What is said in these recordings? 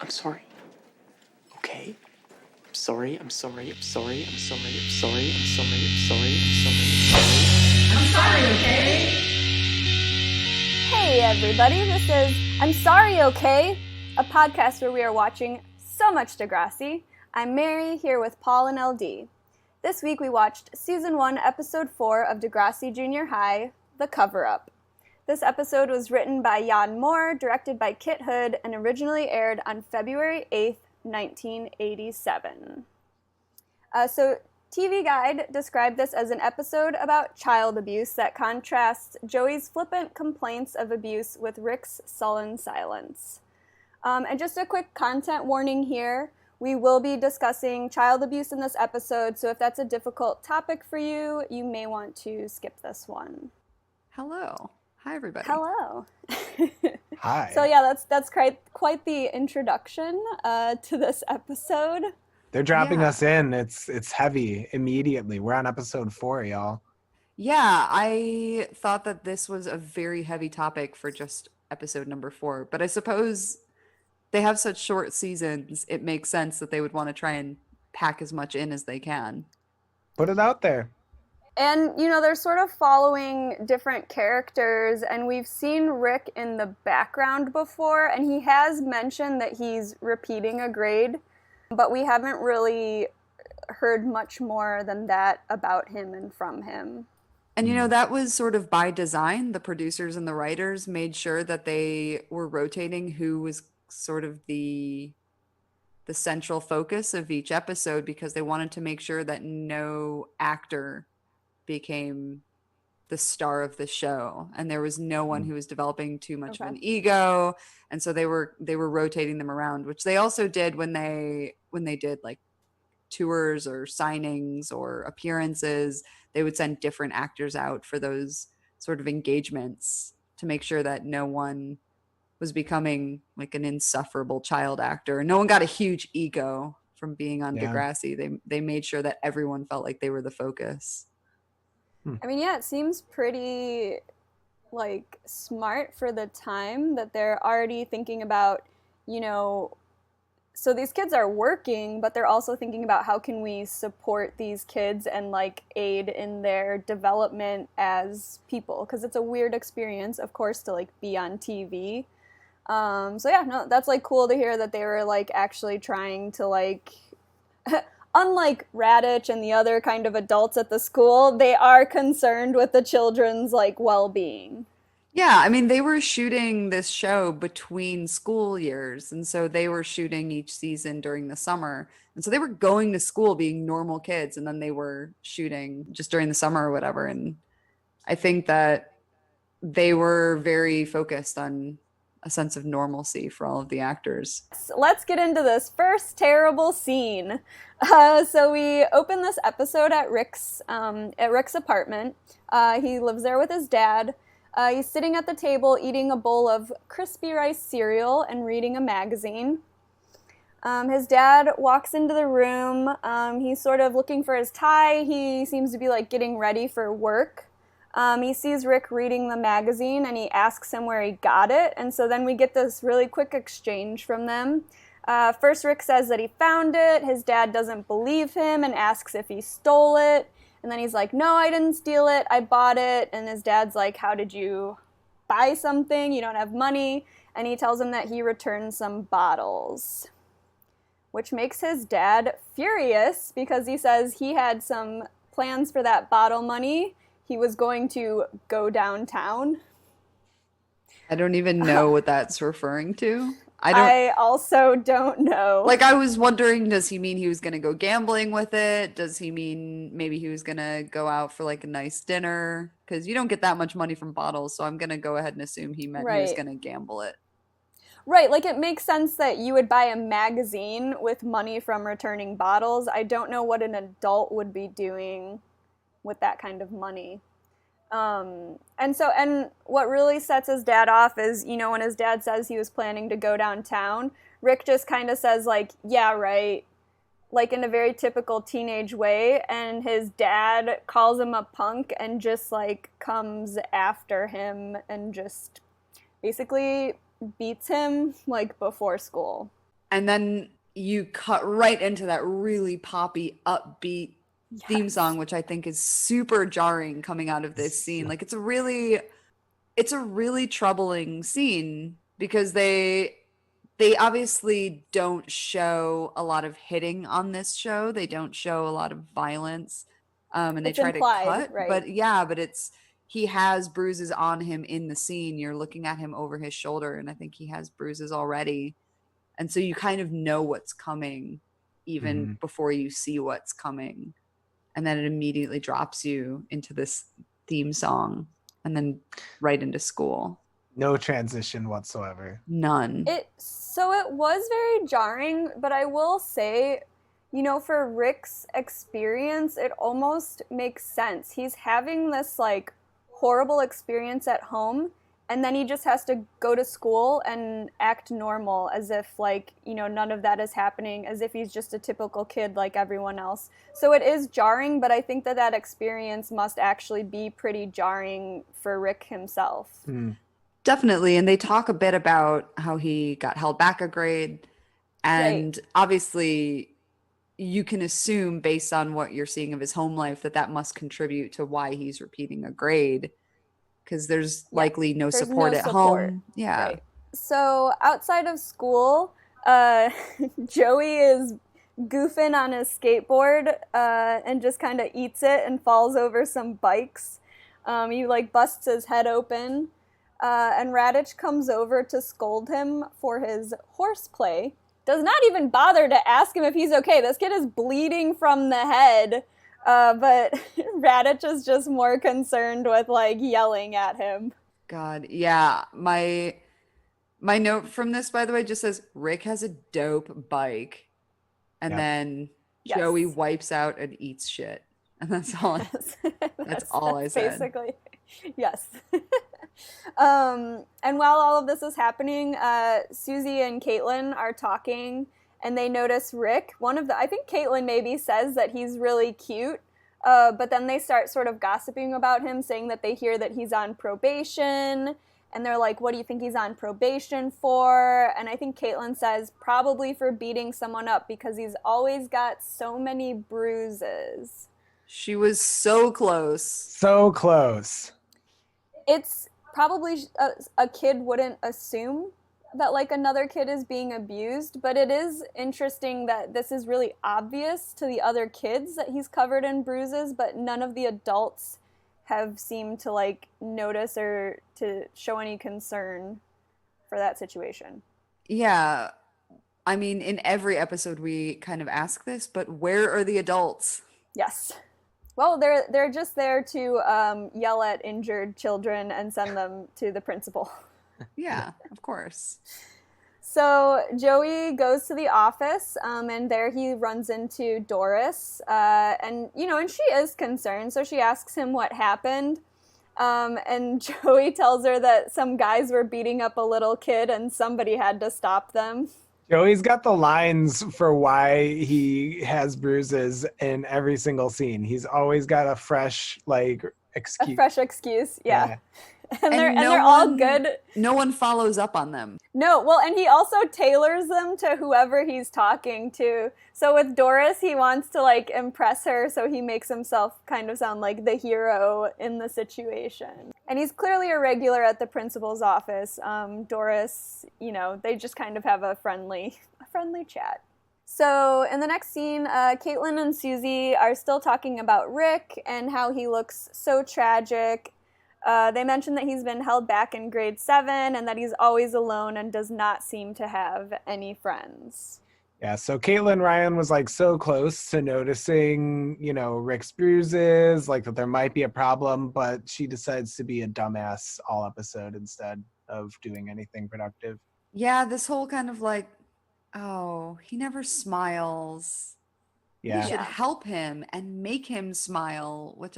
I'm sorry. Okay? I'm sorry. I'm sorry. I'm sorry. I'm sorry. I'm sorry. I'm sorry. I'm sorry. I'm sorry. I'm sorry. I'm sorry, okay? Hey everybody, this is I'm Sorry, Okay? A podcast where we are watching so much Degrassi. I'm Mary, here with Paul and LD. This week we watched Season 1, Episode 4 of Degrassi Junior High, The Coverup. This episode was written by Jan Moore, directed by Kit Hood, and originally aired on February 8th, 1987. So TV Guide described this as an episode about child abuse that contrasts Joey's flippant complaints of abuse with Rick's sullen silence. And just a quick content warning here. We will be discussing child abuse in this episode, so if that's a difficult topic for you, you may want to skip this one. Hello. Hi, everybody. Hello. Hi. So yeah, that's quite the introduction to this episode. They're dropping us in. It's heavy immediately. We're on episode 4, y'all. Yeah, I thought that this was a very heavy topic for just episode number 4, but I suppose they have such short seasons, it makes sense that they would want to try and pack as much in as they can. Put it out there. And, you know, they're sort of following different characters, and we've seen Rick in the background before, and he has mentioned that he's repeating a grade, but we haven't really heard much more than that about him and from him. And, you know, that was sort of by design. The producers and the writers made sure that they were rotating who was sort of the central focus of each episode, because they wanted to make sure that no actor became the star of the show, and there was no one who was developing too much of an ego, and so they were rotating them around, which they also did when they did like tours or signings or appearances. They would send different actors out for those sort of engagements to make sure that no one was becoming like an insufferable child actor, and no one got a huge ego from being on Degrassi. They made sure that everyone felt like they were the focus. I mean, yeah, it seems pretty, like, smart for the time that they're already thinking about, you know, so these kids are working, but they're also thinking about how can we support these kids and, like, aid in their development as people, because it's a weird experience, of course, to, like, be on TV. So, yeah, no, that's, like, cool to hear that they were, like, actually trying to, like... Unlike Raditch and the other kind of adults at the school, they are concerned with the children's, like, well-being. Yeah, I mean, they were shooting this show between school years, and so they were shooting each season during the summer. And so they were going to school being normal kids, and then they were shooting just during the summer or whatever. And I think that they were very focused on a sense of normalcy for all of the actors. So let's get into this first terrible scene. So we open this episode at Rick's apartment. He lives there with his dad. He's sitting at the table eating a bowl of crispy rice cereal and reading a magazine. His dad walks into the room. He's sort of looking for his tie. He seems to be like getting ready for work. He sees Rick reading the magazine and he asks him where he got it. And so then we get this really quick exchange from them. First, Rick says that he found it. His dad doesn't believe him and asks if he stole it. And then he's like, no, I didn't steal it. I bought it. And his dad's like, how did you buy something? You don't have money. And he tells him that he returned some bottles, which makes his dad furious because he says he had some plans for that bottle money. He was going to go downtown. I don't even know what that's referring to. I also don't know. Like, I was wondering, does he mean he was going to go gambling with it? Does he mean maybe he was going to go out for, like, a nice dinner? Because you don't get that much money from bottles, so I'm going to go ahead and assume he meant he was going to gamble it. Right, like, it makes sense that you would buy a magazine with money from returning bottles. I don't know what an adult would be doing with that kind of money. And what really sets his dad off is, you know, when his dad says he was planning to go downtown, Rick just kind of says, like, yeah, right, like in a very typical teenage way, and his dad calls him a punk and just, like, comes after him and just basically beats him, like, before school. And then you cut right into that really poppy, upbeat theme song, which I think is super jarring coming out of this scene. Like it's a really troubling scene because they obviously don't show a lot of hitting on this show. They don't show a lot of violence. And they It's try to implied, cut, right? but he has bruises on him in the scene. You're looking at him over his shoulder, and I think he has bruises already. And so you kind of know what's coming even before you see what's coming. And then it immediately drops you into this theme song and then right into school. No transition whatsoever. None. So it was very jarring, but I will say, you know, for Rick's experience, it almost makes sense. He's having this like horrible experience at home, and then he just has to go to school and act normal as if like, you know, none of that is happening, as if he's just a typical kid like everyone else. So it is jarring, but I think that experience must actually be pretty jarring for Rick himself. Definitely. And they talk a bit about how he got held back a grade. And obviously, you can assume based on what you're seeing of his home life that must contribute to why he's repeating a grade. Because there's likely no support at home. Yeah. Right. So outside of school, Joey is goofing on his skateboard and just kind of eats it and falls over some bikes. He like busts his head open. And Raditch comes over to scold him for his horseplay. Does not even bother to ask him if he's okay. This kid is bleeding from the head. But Raditch is just more concerned with like yelling at him. God, yeah. My note from this, by the way, just says Rick has a dope bike, and then Joey wipes out and eats shit, and that's all. That's all I said. Basically, yes. And while all of this is happening, Susie and Caitlin are talking. And they notice Rick. I think Caitlin maybe says that he's really cute, but then they start sort of gossiping about him, saying that they hear that he's on probation, and they're like, what do you think he's on probation for? And I think Caitlin says probably for beating someone up because he's always got so many bruises. She was so close. So close. It's probably a kid wouldn't assume that like another kid is being abused, but it is interesting that this is really obvious to the other kids that he's covered in bruises, but none of the adults have seemed to like notice or to show any concern for that situation. Yeah. I mean, in every episode we kind of ask this, but where are the adults? Yes. Well, they're just there to yell at injured children and send them to the principal. Yeah, of course. So Joey goes to the office, and there he runs into Doris, and she is concerned, so she asks him what happened, and Joey tells her that some guys were beating up a little kid and somebody had to stop them. Joey's got the lines for why he has bruises in every single scene. He's always got a fresh, excuse. A fresh excuse, yeah. And they're all good. No one follows up on them. No, well, and he also tailors them to whoever he's talking to. So with Doris, he wants to impress her, so he makes himself kind of sound like the hero in the situation. And he's clearly a regular at the principal's office. Doris, they just kind of have a friendly chat. So in the next scene, Caitlin and Susie are still talking about Rick and how he looks so tragic. They mention that he's been held back in grade 7 and that he's always alone and does not seem to have any friends. Yeah, so Caitlin Ryan was so close to noticing, Rick's bruises, that there might be a problem, but she decides to be a dumbass all episode instead of doing anything productive. Yeah, this whole kind of he never smiles. Yeah. We should help him and make him smile, which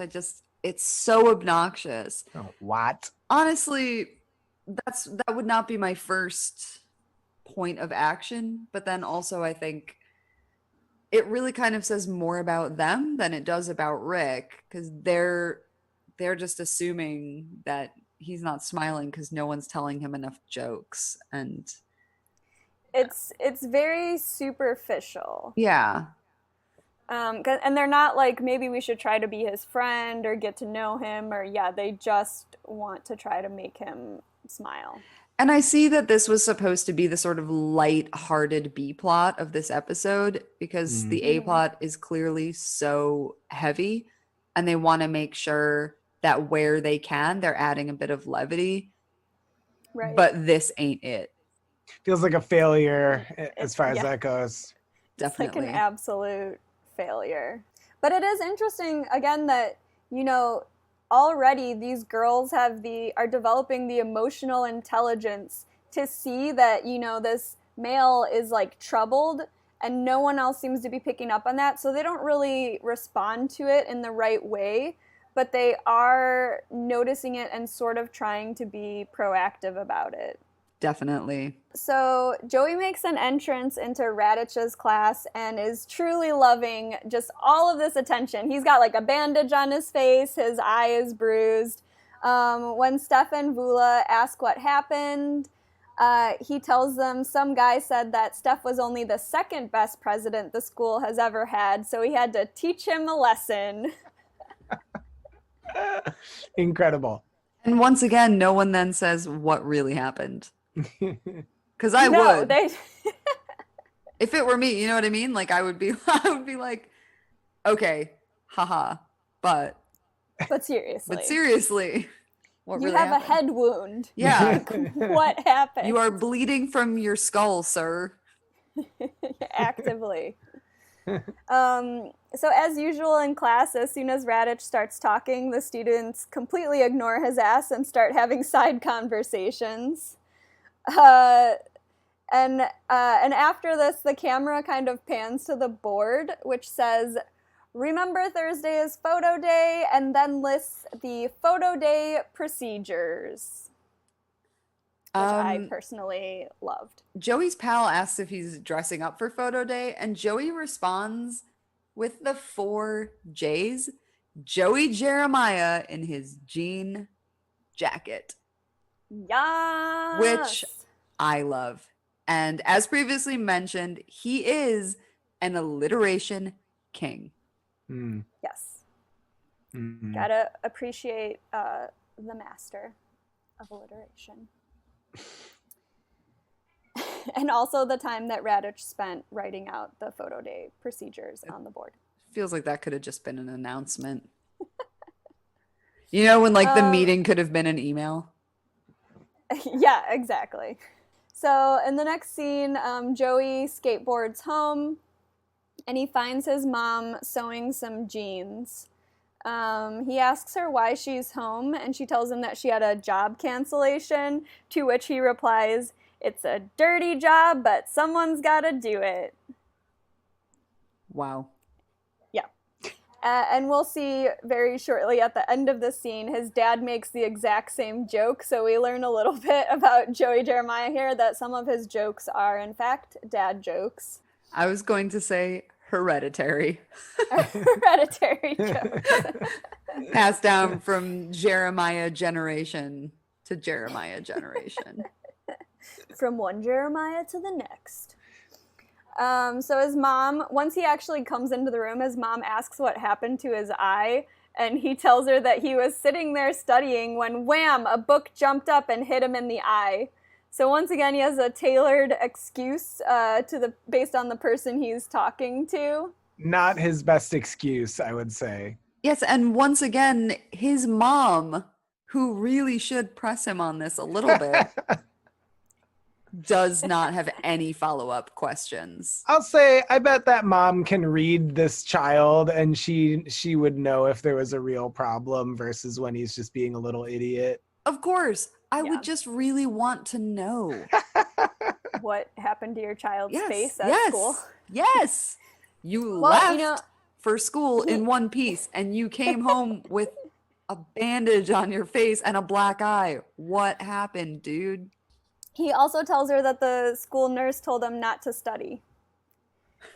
it's so obnoxious. Oh, what? Honestly, that would not be my first point of action, but then also I think it really kind of says more about them than it does about Rick, because they're just assuming that he's not smiling because no one's telling him enough jokes, and it's very superficial. Yeah. And they're not like, maybe we should try to be his friend or get to know him, or they just want to try to make him smile. And I see that this was supposed to be the sort of light-hearted B plot of this episode because the A plot is clearly so heavy, and they want to make sure that where they can, they're adding a bit of levity. Right. But this ain't it. Feels like a failure as far as that goes. It's like Definitely. an absolute failure. But it is interesting, again, that, already these girls are developing the emotional intelligence to see that, this male is like troubled, and no one else seems to be picking up on that. So they don't really respond to it in the right way, but they are noticing it and sort of trying to be proactive about it. Definitely. So Joey makes an entrance into Radich's class and is truly loving just all of this attention. He's got like a bandage on his face, his eye is bruised. When Steph and Vula ask what happened, he tells them some guy said that Steph was only the second best president the school has ever had, so he had to teach him a lesson. Incredible. And once again, no one then says what really happened. Because I would. If it were me, you know what I mean? Like I would be like, okay, haha, but seriously, what you really have happened? A head wound. Yeah. What happened? You are bleeding from your skull, sir. Actively. So as usual in class, as soon as Radich starts talking, the students completely ignore his ass and start having side conversations. And after this, the camera kind of pans to the board, which says, "Remember Thursday is photo day," and then lists the photo day procedures, which I personally loved. Joey's pal asks if he's dressing up for photo day, and Joey responds with the 4 J's. Joey Jeremiah in his jean jacket. Yes! Which I love. And as previously mentioned, he is an alliteration king. Yes. Mm-hmm. Gotta appreciate the master of alliteration. And also the time that Radich spent writing out the photo day procedures on the board. Feels like that could have just been an announcement. You know, when like the meeting could have been an email. Yeah, exactly. So in the next scene, Joey skateboards home and he finds his mom sewing some jeans. He asks her why she's home, and she tells him that she had a job cancellation, to which he replies, "It's a dirty job, but someone's gotta do it." Wow. Yeah. And we'll see very shortly at the end of the scene, his dad makes the exact same joke, so we learn a little bit about Joey Jeremiah here, that some of his jokes are, in fact, dad jokes. I was going to say hereditary. Hereditary jokes. Passed down from Jeremiah generation to Jeremiah generation. From one Jeremiah to the next. So his mom, once he actually comes into the room, his mom asks what happened to his eye, and he tells her that he was sitting there studying when, wham, a book jumped up and hit him in the eye. So once again, he has a tailored excuse based on the person he's talking to. Not his best excuse, I would say. Yes, and once again, his mom, who really should press him on this a little bit, does not have any follow-up questions. I'll say, I bet that mom can read this child, and she would know if there was a real problem versus when he's just being a little idiot. Of course. I would just really want to know. What happened to your child's face at school? Yes. You left for school in one piece, and you came home with a bandage on your face and a black eye. What happened, dude? He also tells her that the school nurse told him not to study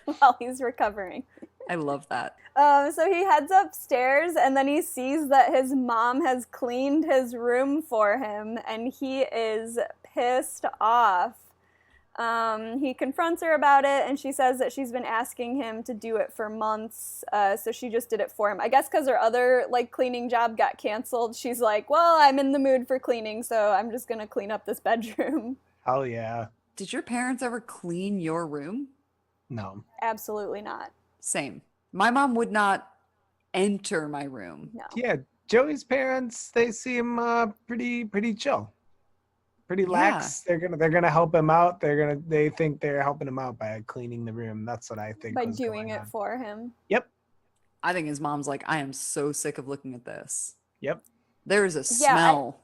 while he's recovering. I love that. So he heads upstairs, and then he sees that his mom has cleaned his room for him, and he is pissed off. He confronts her about it, and she says that she's been asking him to do it for months, so she just did it for him. I guess because her other cleaning job got canceled, she's like, well, I'm in the mood for cleaning, so I'm just gonna clean up this bedroom. Hell yeah. Did your parents ever clean your room? No. Absolutely not. Same. My mom would not enter my room. No. Yeah, Joey's parents, they seem pretty chill. Pretty lax. They're gonna help him out. They think they're helping him out by cleaning the room. That's what I think By was doing going it on. for him. Yep. I think his mom's like, I am so sick of looking at this. Yep. There is a smell.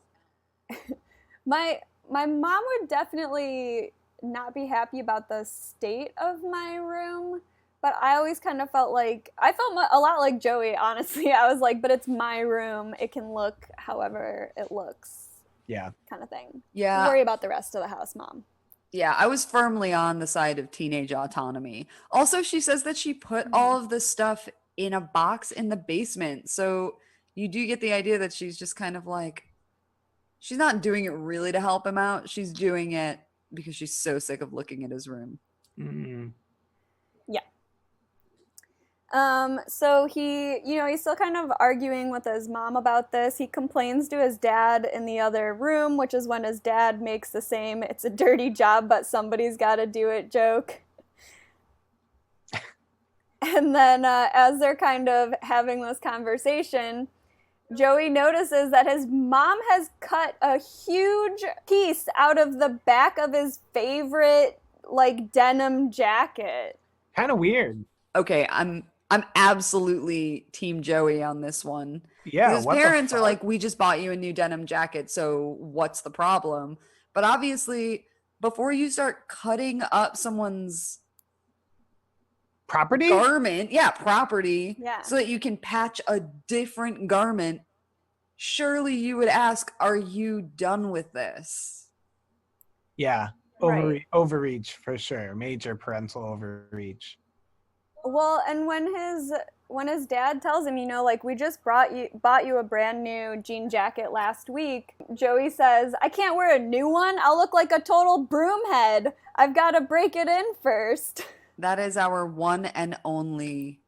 My mom would definitely not be happy about the state of my room, but I always kind of felt like, I felt a lot like Joey, honestly. I was like, but it's my room. It can look however it looks. Yeah. Kind of thing. Yeah. Worry about the rest of the house, Mom. Yeah, I was firmly on the side of teenage autonomy. Also, she says that she put all of this stuff in a box in the basement. So you do get the idea that she's just kind of like, she's not doing it really to help him out. She's doing it because she's so sick of looking at his room. Mm. Yeah. So he's still kind of arguing with his mom about this. He complains to his dad in the other room, which is when his dad makes the same "it's a dirty job, but somebody's got to do it" joke. And then as they're kind of having this conversation, Joey notices that his mom has cut a huge piece out of the back of his favorite denim jacket. Kind of weird. Okay, I'm absolutely team Joey on this one. Yeah. His parents are like, we just bought you a new denim jacket, so what's the problem? But obviously, before you start cutting up someone's property, property, so that you can patch a different garment, surely you would ask, are you done with this? Yeah. Right. Overreach for sure. Major parental overreach. Well, and when his dad tells him, we just bought you a brand new jean jacket last week, Joey says, I can't wear a new one. I'll look like a total broomhead. I've got to break it in first. That is our one and only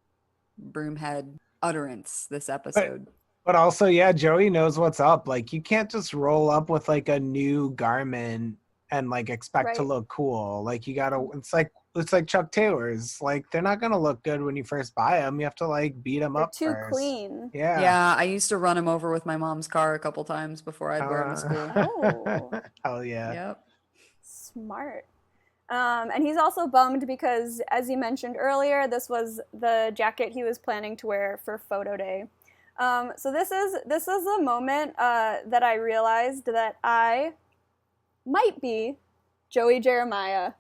broomhead utterance this episode. But also, yeah, Joey knows what's up. You can't just roll up with a new garment and expect to look cool. You gotta, it's like Chuck Taylor's. They're not gonna look good when you first buy them. You have to beat them up too first. Clean. Yeah, I used to run him over with my mom's car a couple times before I'd wear him to school. Oh. Hell yeah. Yep. Smart. And he's also bummed because, as you mentioned earlier, this was the jacket he was planning to wear for photo day. So this is the moment that I realized that I might be Joey Jeremiah.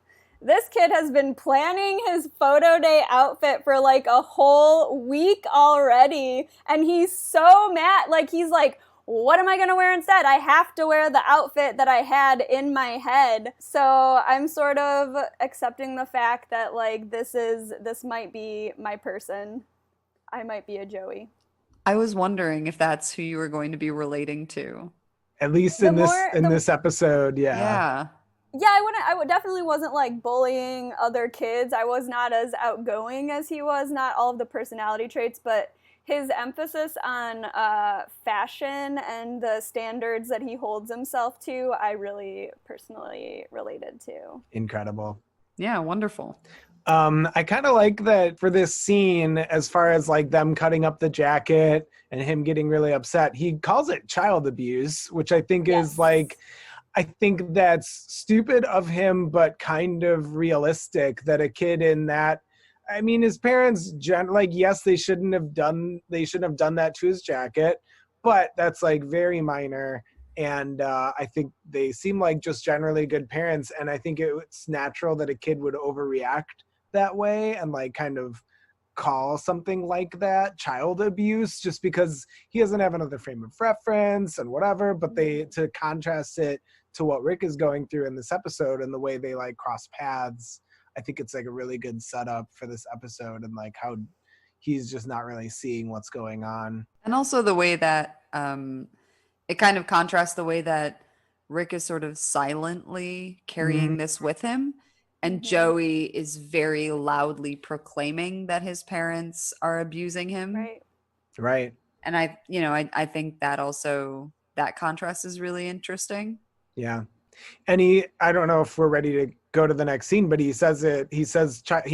This kid has been planning his photo day outfit for a whole week already, and he's so mad. He's like, what am I going to wear instead? I have to wear the outfit that I had in my head. So I'm sort of accepting the fact that this might be my person. I might be a Joey. I was wondering if that's who you were going to be relating to. At least in this episode, Yeah. Yeah, I definitely wasn't bullying other kids. I was not as outgoing as he was, not all of the personality traits, but his emphasis on fashion and the standards that he holds himself to, I really personally related to. Incredible. Yeah, wonderful. I kind of like that for this scene, as far as them cutting up the jacket and him getting really upset, he calls it child abuse, which I think is I think that's stupid of him, but kind of realistic that a kid in that, I mean, his parents, yes, they shouldn't have done that to his jacket, but that's very minor. And I think they seem like just generally good parents. And I think it's natural that a kid would overreact that way and kind of call something like that child abuse, just because he doesn't have another frame of reference and whatever. But to contrast it to what Rick is going through in this episode and the way they cross paths, I think it's a really good setup for this episode, and how he's just not really seeing what's going on. And also the way that it kind of contrasts the way that Rick is sort of silently carrying this with him. And Mhm. Joey is very loudly proclaiming that his parents are abusing him. Right. Right. And I think that also, that contrast is really interesting. Yeah. And I don't know if we're ready to go to the next scene, but he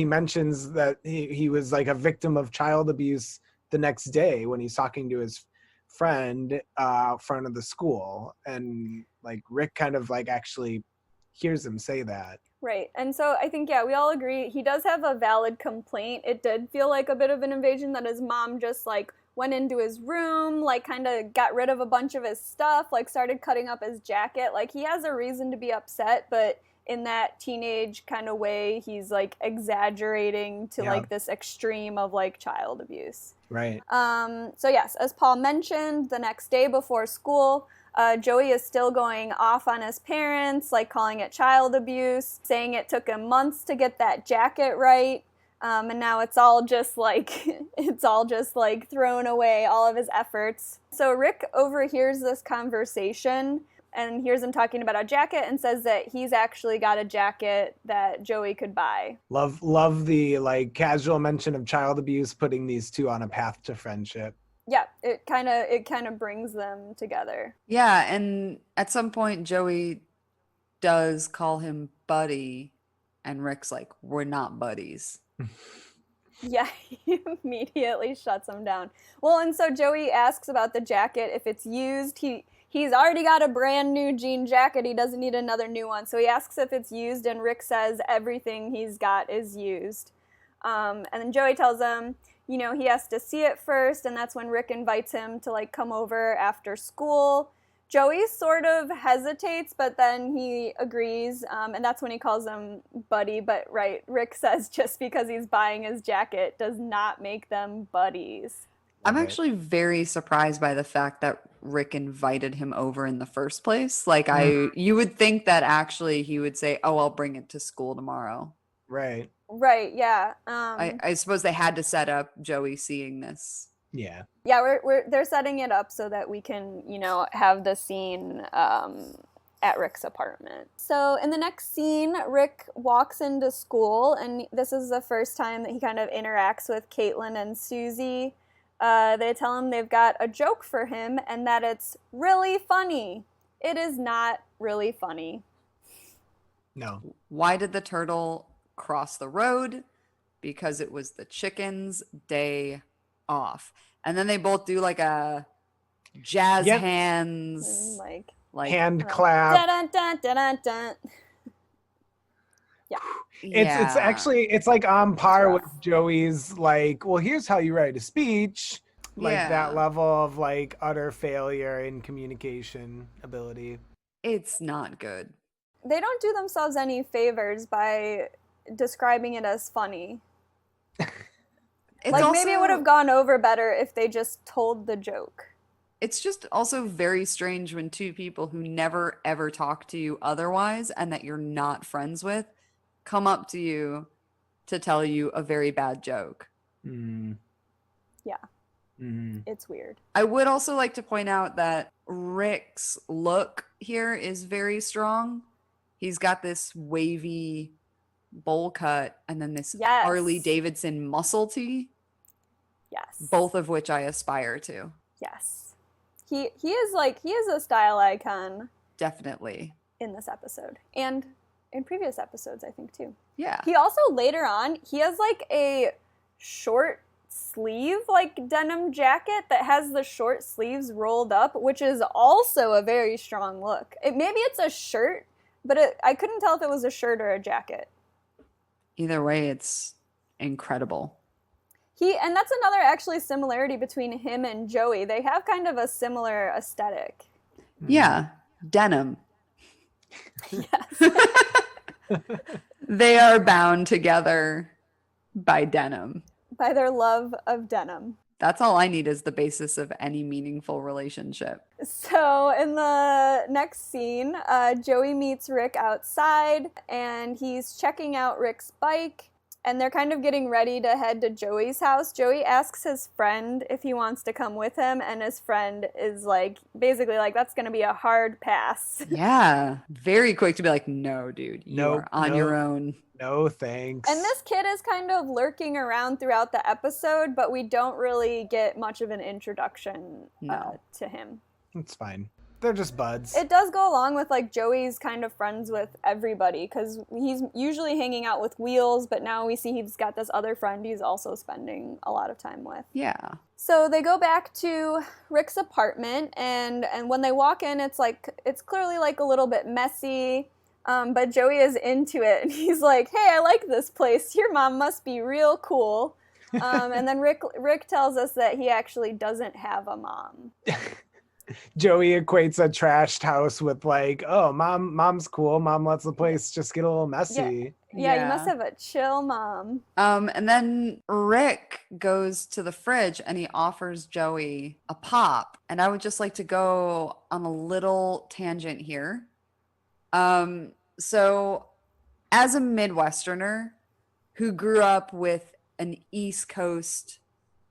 mentions that he was like a victim of child abuse the next day when he's talking to his friend front of the school. And like Rick kind of like actually hears him say that. Right. And so I think, yeah, we all agree he does have a valid complaint. It did feel like a bit of an invasion that his mom just like went into his room, like kind of got rid of a bunch of his stuff, like started cutting up his jacket. Like he has a reason to be upset, but in that teenage kind of way, he's like exaggerating to like this extreme of like child abuse. Right. So yes, as Paul mentioned, the next day before school, Joey is still going off on his parents, like calling it child abuse, saying it took him months to get that jacket right. And now it's all just like thrown away, all of his efforts. So Rick overhears this conversation and hears him talking about a jacket and says that he's actually got a jacket that Joey could buy. Love the like casual mention of child abuse, putting these two on a path to friendship. Yeah, it kind of brings them together. Yeah, and at some point Joey does call him buddy, and Rick's like, we're not buddies. Yeah, he immediately shuts him down. Well, and so Joey asks about the jacket, if it's used. He's already got a brand new jean jacket. He doesn't need another new one. So he asks if it's used, and Rick says everything he's got is used. And then Joey tells him, you know, he has to see it first, and that's when Rick invites him to like come over after school. Joey sort of hesitates, but then he agrees, and that's when he calls him buddy. But right, Rick says just because he's buying his jacket does not make them buddies. I'm actually very surprised by the fact that Rick invited him over in the first place. Like you would think that actually he would say, "Oh, I'll bring it to school tomorrow." Right. Right. Yeah. I suppose they had to set up Joey seeing this. Yeah. Yeah, they're setting it up so that we can, you know, have the scene at Rick's apartment. So in the next scene, Rick walks into school, and this is the first time that he kind of interacts with Caitlin and Susie. They tell him they've got a joke for him and that it's really funny. It is not really funny. No. Why did the turtle cross the road? Because it was the chicken's day off. And then they both do like a jazz hands, like hand clap. Dun, dun, dun, dun, dun. Yeah. It's actually, it's like on par with Joey's like, well, here's how you write a speech. Like that level of like utter failure in communication ability. It's not good. They don't do themselves any favors by describing it as funny. Maybe it would have gone over better if they just told the joke. It's just also very strange when two people who never ever talk to you otherwise and that you're not friends with come up to you to tell you a very bad joke. Yeah. It's weird. I would also like to point out that Rick's look here is very strong. He's got this wavy bowl cut and then this Harley Davidson muscle tee. Yes. Both of which I aspire to. Yes. He is a style icon. Definitely. In this episode. And in previous episodes, I think, too. Yeah. He also, later on, he has, like, a short sleeve, like, denim jacket that has the short sleeves rolled up, which is also a very strong look. Maybe it's a shirt, but I couldn't tell if it was a shirt or a jacket. Either way, it's incredible. And that's another, actually, similarity between him and Joey. They have kind of a similar aesthetic. Yeah. Denim. Yes. They are bound together by denim. By their love of denim. That's all I need as the basis of any meaningful relationship. So in the next scene, Joey meets Rick outside, and he's checking out Rick's bike. and they're kind of getting ready to head to Joey's house. Joey asks his friend if he wants to come with him, and his friend is like, basically like, that's going to be a hard pass. Yeah. Very quick to be like, no, dude, you Nope, are on your own. No thanks. And this kid is kind of lurking around throughout the episode, but we don't really get much of an introduction to him. It's fine. They're just buds. It does go along with like Joey's kind of friends with everybody, because he's usually hanging out with Wheels, but now we see he's got this other friend he's also spending a lot of time with. Yeah. So they go back to Rick's apartment, and when they walk in, it's clearly like a little bit messy, but Joey is into it, and he's like, "Hey, I like this place. Your mom must be real cool." And then Rick tells us that he actually doesn't have a mom. Joey equates a trashed house with like, oh, mom's cool. Mom lets the place just get a little messy. Yeah, you must have a chill mom. And then Rick goes to the fridge and he offers Joey a pop. And I would just like to go on a little tangent here. So as a Midwesterner who grew up with an East Coast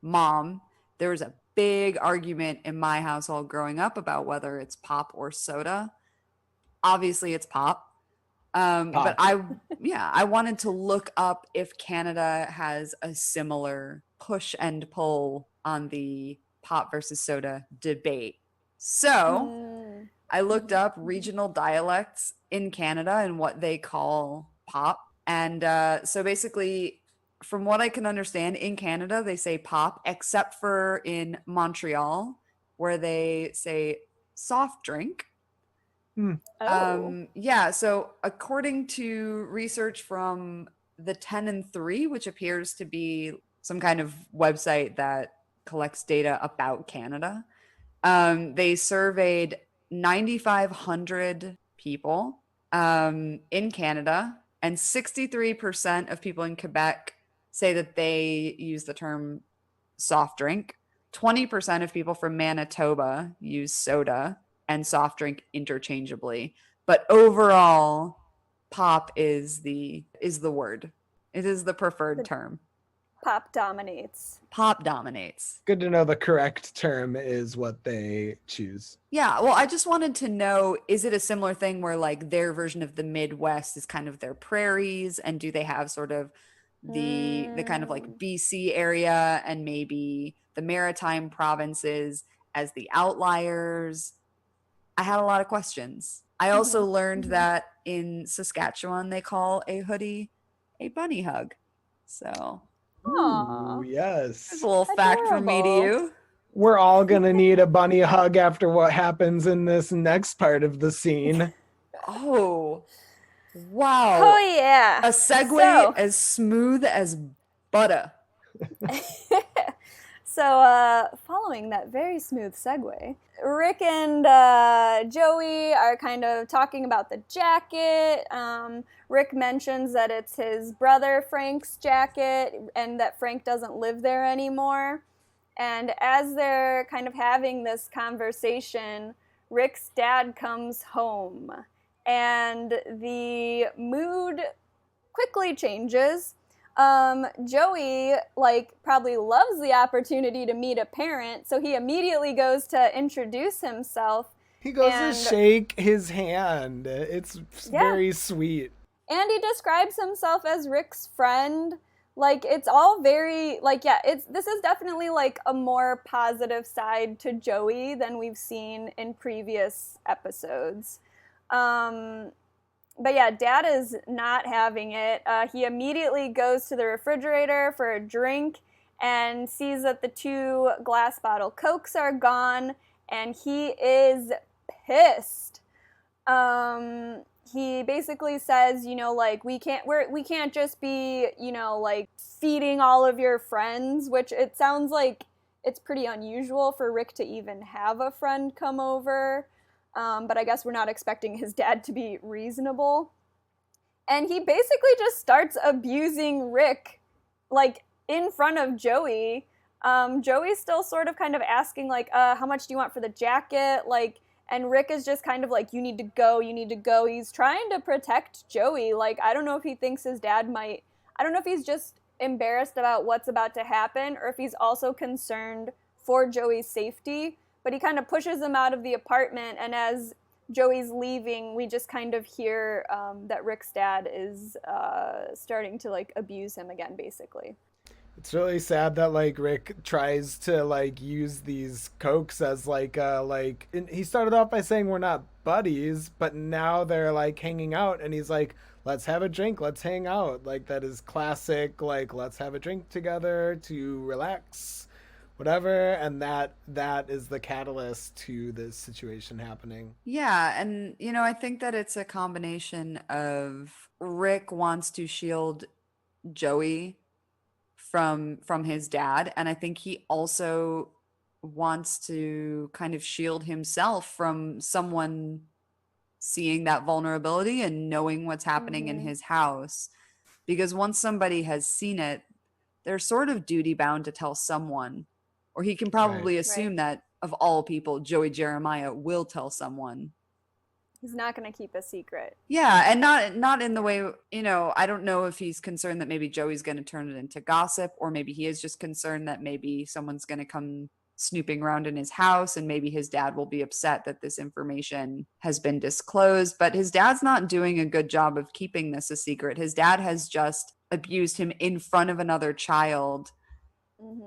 mom, there was a big argument in my household growing up about whether it's pop or soda. Obviously it's pop. But I wanted to look up if Canada has a similar push and pull on the pop versus soda debate. So I looked up regional dialects in Canada and what they call pop. And so basically, from what I can understand, in Canada, they say pop, except for in Montreal, where they say soft drink. So according to research from the 10 and 3, which appears to be some kind of website that collects data about Canada, they surveyed 9,500 people in Canada, and 63% of people in Quebec say that they use the term soft drink. 20% of people from Manitoba use soda and soft drink interchangeably. But overall, pop is the word. It is the preferred term. Pop dominates. Pop dominates. Good to know the correct term is what they choose. Yeah, well, I just wanted to know, is it a similar thing where like their version of the Midwest is kind of their prairies, and do they have sort of the kind of like BC area and maybe the maritime provinces as the outliers? I had a lot of questions. I also learned that in Saskatchewan they call a hoodie a bunny hug. So Ooh, yes. there's a little fact from me to you. We're all gonna need a bunny hug after what happens in this next part of the scene. Oh, wow. Oh, yeah. A segue as smooth as butter. So, following that very smooth segue, Rick and Joey are kind of talking about the jacket. Rick mentions that it's his brother Frank's jacket and that Frank doesn't live there anymore. And as they're kind of having this conversation, Rick's dad comes home. And the mood quickly changes. Joey, like, probably loves the opportunity to meet a parent, so he immediately goes to introduce himself. He goes to shake his hand. It's very sweet. And he describes himself as Rick's friend. Like, it's all very, like, this is definitely, like, a more positive side to Joey than we've seen in previous episodes. But yeah, Dad is not having it. He immediately goes to the refrigerator for a drink and sees that the 2 glass bottle Cokes are gone, and he is pissed. He basically says, you know, like, we can't just be, you know, like, feeding all of your friends, which it sounds like it's pretty unusual for Rick to even have a friend come over. But I guess we're not expecting his dad to be reasonable. And he basically just starts abusing Rick, like, in front of Joey. Joey's still sort of kind of asking, like, how much do you want for the jacket? Like, and Rick is just kind of like, you need to go. He's trying to protect Joey. Like, I don't know if he thinks his dad might I don't know if he's just embarrassed about what's about to happen or if he's also concerned for Joey's safety, but he kind of pushes him out of the apartment, and as Joey's leaving, we just kind of hear that Rick's dad is starting to like abuse him again, basically. It's really sad that like Rick tries to like use these cokes as like he started off by saying we're not buddies, but now they're like hanging out, and he's like, let's have a drink, let's hang out. Like that is classic, like let's have a drink together to relax, whatever. And that is the catalyst to this situation happening. Yeah, and I think that it's a combination of Rick wants to shield Joey from his dad, and I think he also wants to kind of shield himself from someone seeing that vulnerability and knowing what's happening in his house, because once somebody has seen it, they're sort of duty bound to tell someone, or he can probably assume that of all people, Joey Jeremiah will tell someone. He's not going to keep a secret. Yeah, and not in the way, I don't know if he's concerned that maybe Joey's going to turn it into gossip, or maybe he is just concerned that maybe someone's going to come snooping around in his house, and maybe his dad will be upset that this information has been disclosed. But his dad's not doing a good job of keeping this a secret. His dad has just abused him in front of another child.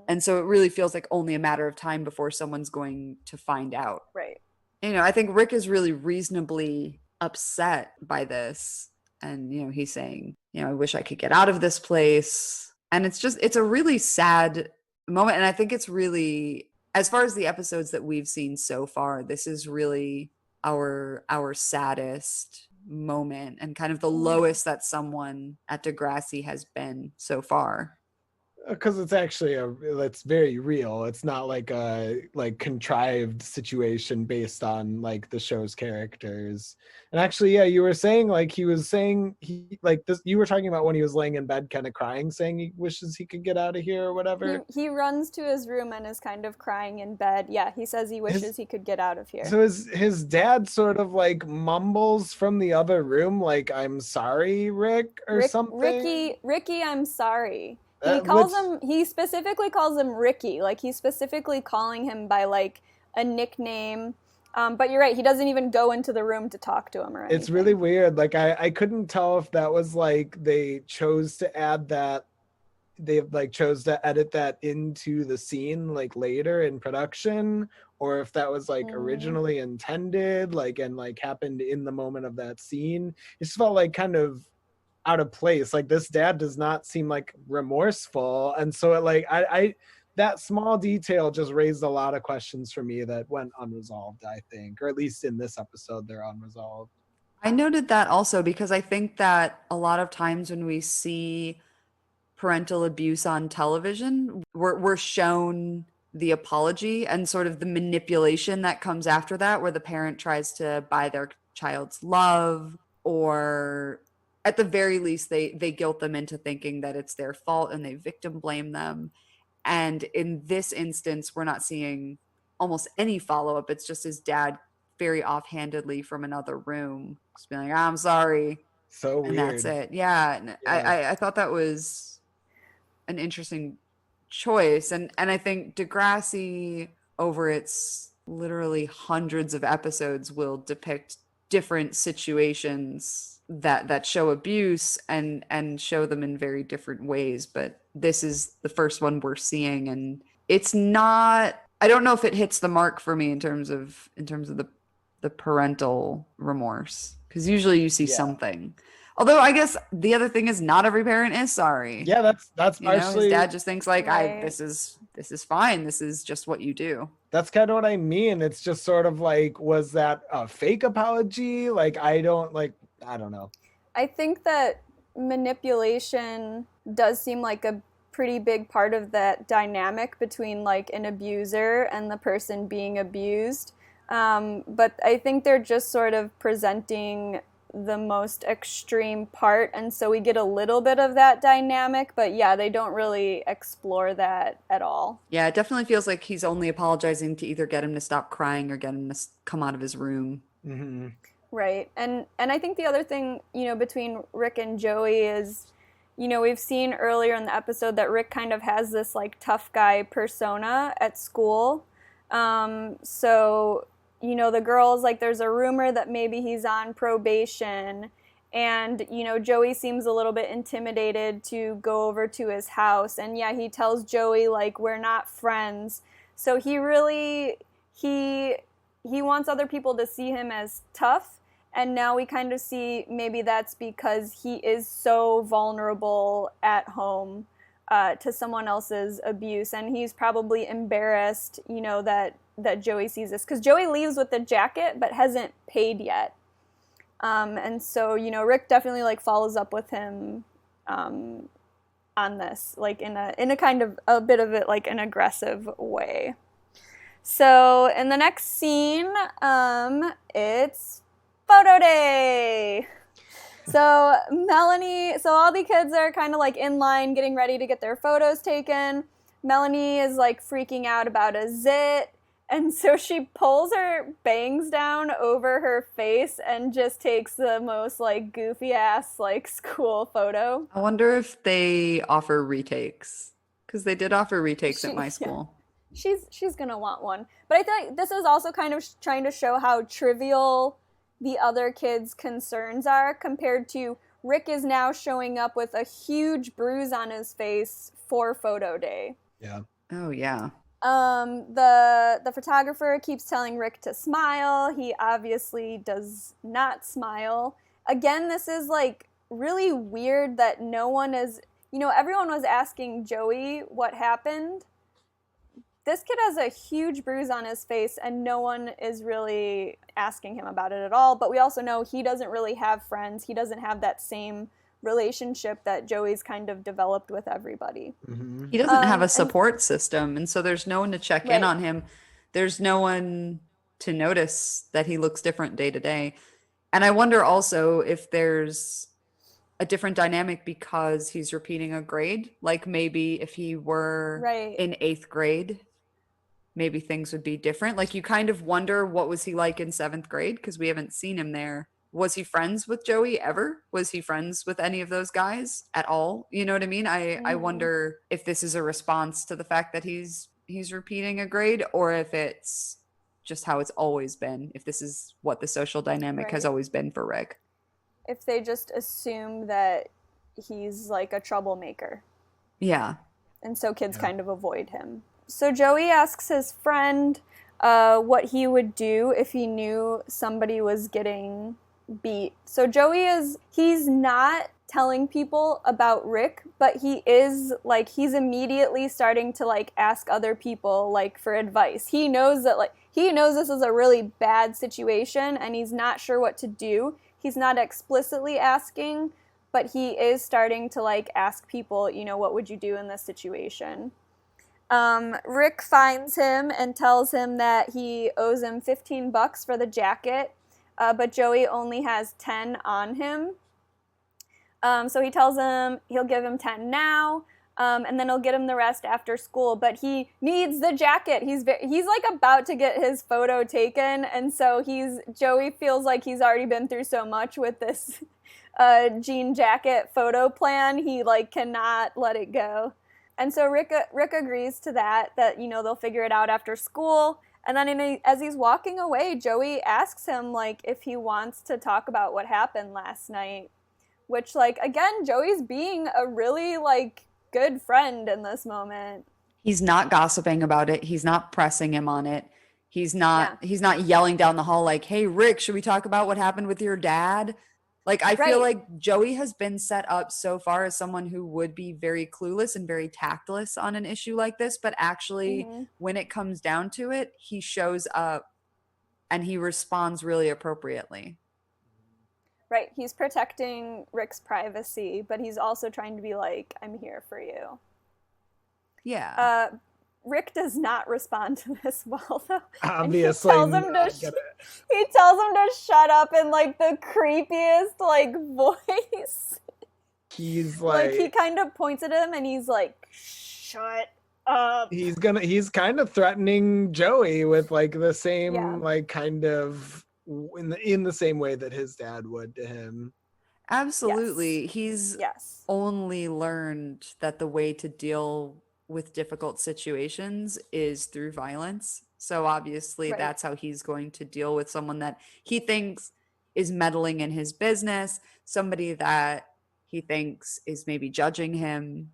And so it really feels like only a matter of time before someone's going to find out. Right. I think Rick is really reasonably upset by this. And, he's saying, I wish I could get out of this place. And it's a really sad moment. And I think it's really, as far as the episodes that we've seen so far, this is really our saddest moment and kind of the lowest that someone at Degrassi has been so far. Because it's actually it's very real. It's not like a contrived situation based on like the show's characters. And actually, yeah, you were saying he like this. You were talking about when he was laying in bed, kind of crying, saying he wishes he could get out of here or whatever. He runs to his room and is kind of crying in bed. Yeah, he says he wishes he could get out of here. So his dad sort of like mumbles from the other room, like "I'm sorry, Rick" or something. Ricky, I'm sorry. He specifically calls him Ricky. Like he's specifically calling him by like a nickname. But you're right, he doesn't even go into the room to talk to him or anything. It's really weird. Like I couldn't tell if that was like they chose to add that, they like chose to edit that into the scene like later in production, or if that was like originally intended, like and like happened in the moment of that scene. It just felt like kind of out of place. Like this dad does not seem like remorseful, and so it like I that small detail just raised a lot of questions for me that went unresolved, I think, or at least in this episode they're unresolved. I noted that also because I think that a lot of times when we see parental abuse on television, we're shown the apology and sort of the manipulation that comes after that, where the parent tries to buy their child's love, or at the very least, they guilt them into thinking that it's their fault and they victim blame them. And in this instance, we're not seeing almost any follow-up. It's just his dad very offhandedly from another room just being like, I'm sorry. So weird. And that's it. Yeah. I thought that was an interesting choice. And I think Degrassi, over its literally hundreds of episodes, will depict different situations that show abuse and show them in very different ways. But this is the first one we're seeing, and it's not, I don't know if it hits the mark for me in terms of the parental remorse, because usually you see something. Although I guess the other thing is not every parent is sorry. Yeah, that's partially, his dad just thinks like, right. this is fine. This is just what you do. That's kind of what I mean. It's just sort of like, was that a fake apology? Like, I don't know. I think that manipulation does seem like a pretty big part of that dynamic between like an abuser and the person being abused. But I think they're just sort of presenting the most extreme part, and so we get a little bit of that dynamic, but yeah, they don't really explore that at all. Yeah, it definitely feels like he's only apologizing to either get him to stop crying or get him to come out of his room. Mm-hmm. Right. And I think the other thing, between Rick and Joey is we've seen earlier in the episode that Rick kind of has this like tough guy persona at school. So, the girls, like, there's a rumor that maybe he's on probation. And, Joey seems a little bit intimidated to go over to his house. And yeah, he tells Joey, like, we're not friends. So he wants other people to see him as tough. And now we kind of see maybe that's because he is so vulnerable at home to someone else's abuse. And he's probably embarrassed, that Joey sees this. Because Joey leaves with the jacket but hasn't paid yet. And so, Rick definitely like follows up with him on this, like in a kind of a bit of it like an aggressive way. So in the next scene, it's photo day. So all the kids are kind of like in line getting ready to get their photos taken. Melanie is like freaking out about a zit. And so she pulls her bangs down over her face and just takes the most like goofy ass like school photo. I wonder if they offer retakes, because they did offer retakes at my school. Yeah. She's gonna want one. But I feel like this is also kind of trying to show how trivial the other kids' concerns are compared to Rick is now showing up with a huge bruise on his face for photo day. Yeah. Oh yeah. The photographer keeps telling Rick to smile. He obviously does not smile. Again, this is like really weird that no one is, everyone was asking Joey what happened. This kid has a huge bruise on his face and no one is really asking him about it at all. But we also know he doesn't really have friends. He doesn't have that same relationship that Joey's kind of developed with everybody. Mm-hmm. He doesn't have a support system, and so there's no one to check in on him. There's no one to notice that he looks different day to day. And I wonder also if there's a different dynamic because he's repeating a grade. Like maybe if he were in 8th grade, maybe things would be different. Like you kind of wonder what was he like in 7th grade because we haven't seen him there. Was he friends with Joey ever? Was he friends with any of those guys at all? You know what I mean? I wonder if this is a response to the fact that he's repeating a grade, or if it's just how it's always been, if this is what the social dynamic has always been for Rick. If they just assume that he's like a troublemaker. Yeah. And so kids kind of avoid him. So Joey asks his friend what he would do if he knew somebody was getting beat. So he's not telling people about Rick, but he is like, he's immediately starting to like ask other people like for advice. He knows this is a really bad situation and he's not sure what to do. He's not explicitly asking, but he is starting to like ask people, what would you do in this situation? Rick finds him and tells him that he owes him $15 for the jacket. But Joey only has 10 on him. So he tells him he'll give him 10 now, and then he'll get him the rest after school. But he needs the jacket. He's like about to get his photo taken, and so Joey feels like he's already been through so much with this jean jacket photo plan. He like cannot let it go, and so Rick agrees to that they'll figure it out after school. And then as he's walking away, Joey asks him, like, if he wants to talk about what happened last night. Which, like, again, Joey's being a really, like, good friend in this moment. He's not gossiping about it. He's not pressing him on it. He's not yelling down the hall like, hey, Rick, should we talk about what happened with your dad? Like, I feel like Joey has been set up so far as someone who would be very clueless and very tactless on an issue like this. But actually, when it comes down to it, he shows up and he responds really appropriately. Right. He's protecting Rick's privacy, but he's also trying to be like, I'm here for you. Yeah. Rick does not respond to this well, though. Obviously, he tells him to shut up in like the creepiest like voice. He's like he kind of points at him and he's like, shut up. He's kind of threatening Joey with like the same like kind of in the same way that his dad would to him. Absolutely. He's Yes. only learned that the way to deal with difficult situations is through violence. So obviously, Right. that's how he's going to deal with someone that he thinks is meddling in his business, somebody that he thinks is maybe judging him.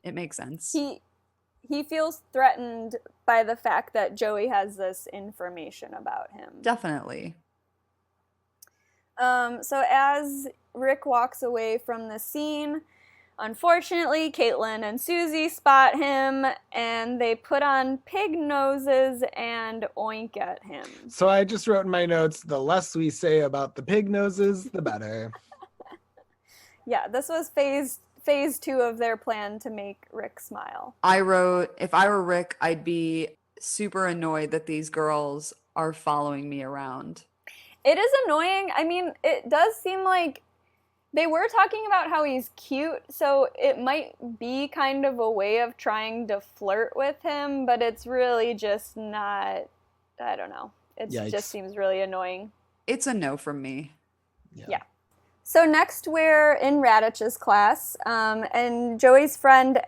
It makes sense. He feels threatened by the fact that Joey has this information about him. Definitely. So as Rick walks away from the scene, unfortunately, Caitlin and Susie spot him, and they put on pig noses and oink at him. So I just wrote in my notes, the less we say about the pig noses, the better. Yeah, this was phase 2 of their plan to make Rick smile. I wrote, if I were Rick, I'd be super annoyed that these girls are following me around. It is annoying. I mean, it does seem like they were talking about how he's cute, so it might be kind of a way of trying to flirt with him, but it's really just not, I don't know. It just seems really annoying. It's a no from me. Yeah. So next we're in Radich's class, and Joey's friend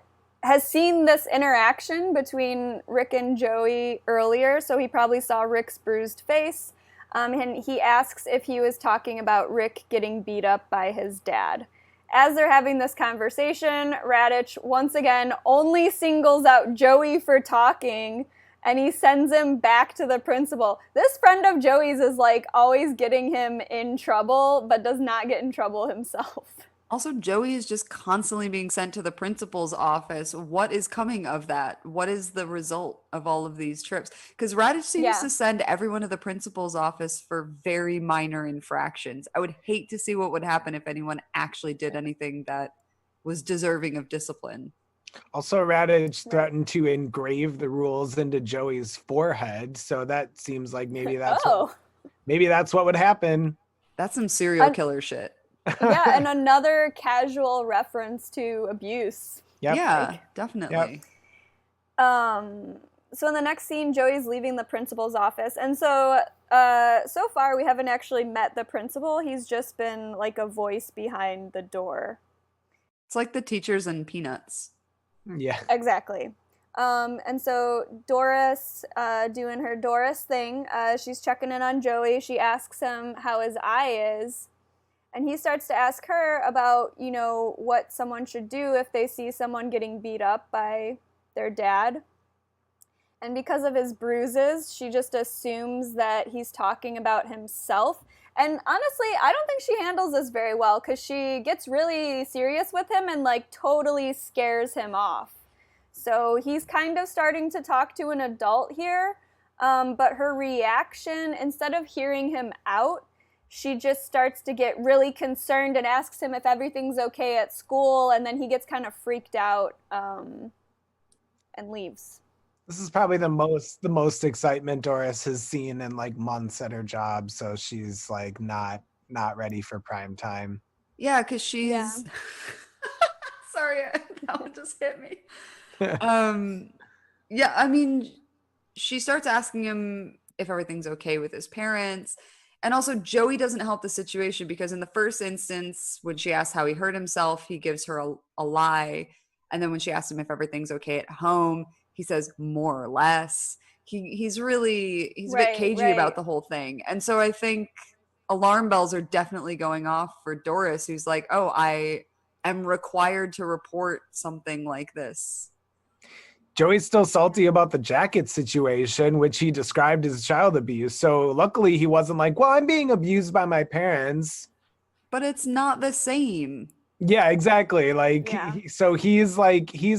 has seen this interaction between Rick and Joey earlier, so he probably saw Rick's bruised face. And he asks if he was talking about Rick getting beat up by his dad. As they're having this conversation, Radich once again only singles out Joey for talking, and he sends him back to the principal. This friend of Joey's is like always getting him in trouble, but does not get in trouble himself. Also, Joey is just constantly being sent to the principal's office. What is coming of that? What is the result of all of these trips? Because Radich seems to send everyone to the principal's office for very minor infractions. I would hate to see what would happen if anyone actually did anything that was deserving of discipline. Also, Radich threatened to engrave the rules into Joey's forehead, so that seems like maybe that's what would happen. That's some serial killer shit. Yeah, and another casual reference to abuse. Yep. Yeah, definitely. So in the next scene, Joey's leaving the principal's office, and so far we haven't actually met the principal. He's just been like a voice behind the door. It's like the teachers in Peanuts. Yeah. Exactly. And so Doris, doing her Doris thing, she's checking in on Joey. She asks him how his eye is. And he starts to ask her about, what someone should do if they see someone getting beat up by their dad. And because of his bruises, she just assumes that he's talking about himself. And honestly, I don't think she handles this very well, because she gets really serious with him and totally scares him off. So he's kind of starting to talk to an adult here, but her reaction, instead of hearing him out, she just starts to get really concerned and asks him if everything's okay at school, and then he gets kind of freaked out and leaves. This is probably the most excitement Doris has seen in months at her job, so she's not ready for prime time. Yeah, because she's sorry, that one just hit me. Yeah, I mean, she starts asking him if everything's okay with his parents. And also, Joey doesn't help the situation, because in the first instance, when she asks how he hurt himself, he gives her a lie. And then when she asks him if everything's okay at home, he says more or less. He's a bit cagey about the whole thing. And so I think alarm bells are definitely going off for Doris, who's like, oh, I am required to report something like this. Joey's still salty about the jacket situation, which he described as child abuse. So luckily he wasn't like, well, I'm being abused by my parents. But it's not the same. Yeah, exactly. So he's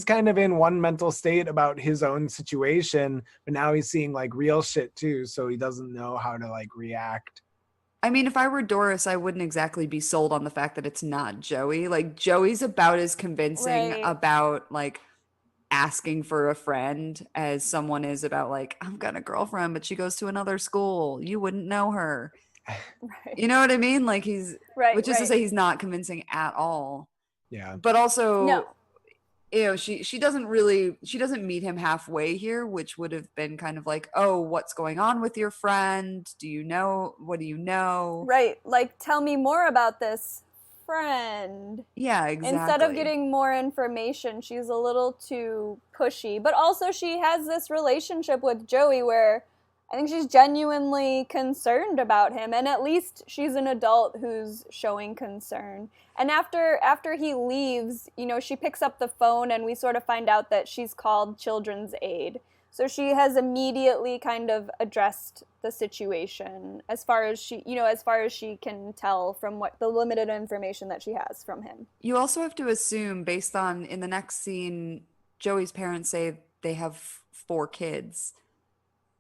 kind of in one mental state about his own situation, but now he's seeing real shit too. So he doesn't know how to react. I mean, if I were Doris, I wouldn't exactly be sold on the fact that it's not Joey. Joey's about as convincing about asking for a friend as someone is about I've got a girlfriend, but she goes to another school. You wouldn't know her. Right. You know what I mean? He's which is to say he's not convincing at all. Yeah. But also, she doesn't meet him halfway here, which would have been kind of oh, what's going on with your friend? What do you know? Right. Tell me more about this friend. Yeah, exactly. Instead of getting more information, she's a little too pushy. But also she has this relationship with Joey where I think she's genuinely concerned about him, and at least she's an adult who's showing concern. And after he leaves, you know, she picks up the phone and we sort of find out that she's called Children's Aid. So she has immediately kind of addressed the situation as far as she can tell from what the limited information that she has from him. You also have to assume, based on in the next scene, Joey's parents say they have 4 kids.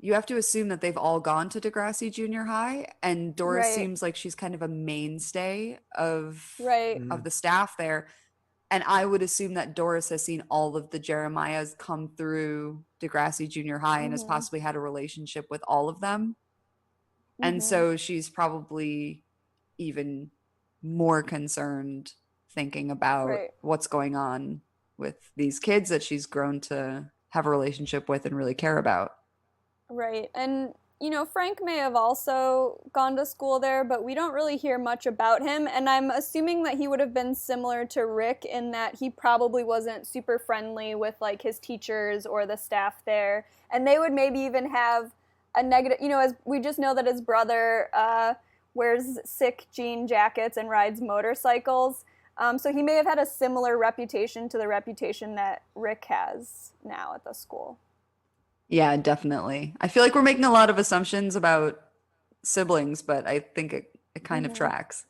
You have to assume that they've all gone to Degrassi Junior High, and Doris Right. seems like she's kind of a mainstay of Right. of the staff there. And I would assume that Doris has seen all of the Jeremiahs come through Degrassi Junior High and has possibly had a relationship with all of them. And so she's probably even more concerned thinking about Right. what's going on with these kids that she's grown to have a relationship with and really care about. Right. And, you know, Frank may have also gone to school there, but we don't really hear much about him. And I'm assuming that he would have been similar to Rick in that he probably wasn't super friendly with, like, his teachers or the staff there. And they would maybe even have a negative, you know, as we just know that his brother wears sick jean jackets and rides motorcycles. So he may have had a similar reputation to the reputation that Rick has now at the school. Yeah, definitely. I feel like we're making a lot of assumptions about siblings, but I think it kind of tracks.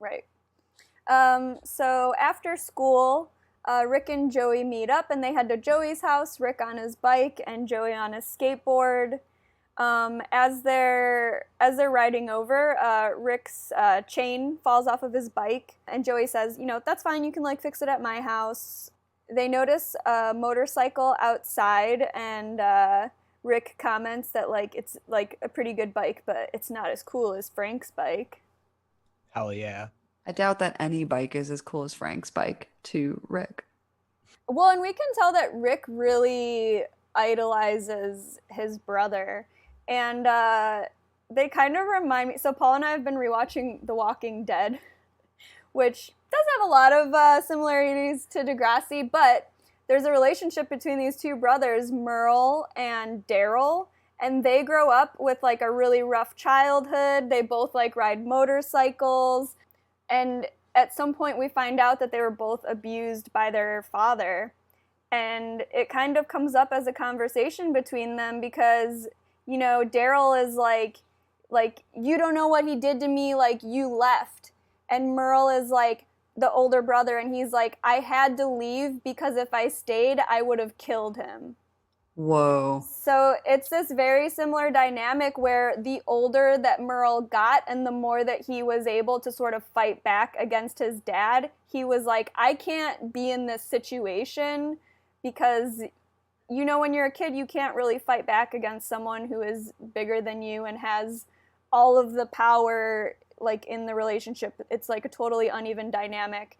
Right. So after school, Rick and Joey meet up, and they head to Joey's house, Rick on his bike and Joey on his skateboard. As they're riding over, Rick's chain falls off of his bike, and Joey says, you know, that's fine, you can, like, fix it at my house. They notice a motorcycle outside, and Rick comments that, like, it's, like, a pretty good bike, but it's not as cool as Frank's bike. Hell yeah. I doubt that any bike is as cool as Frank's bike to Rick. Well, and we can tell that Rick really idolizes his brother. And they kind of remind me. So Paul and I have been rewatching The Walking Dead, which does have a lot of similarities to Degrassi, but there's a relationship between these two brothers, Merle and Daryl, and they grow up with, like, a really rough childhood. They both, like, ride motorcycles, and at some point we find out that they were both abused by their father, and it kind of comes up as a conversation between them because, you know, Daryl is like, you don't know what he did to me, like, you left. And Merle is, like, the older brother, and he's like, I had to leave because if I stayed, I would have killed him. Whoa. So it's this very similar dynamic where the older that Merle got and the more that he was able to sort of fight back against his dad, he was like, I can't be in this situation because, you know, when you're a kid, you can't really fight back against someone who is bigger than you and has all of the power, like, in the relationship. It's like a totally uneven dynamic.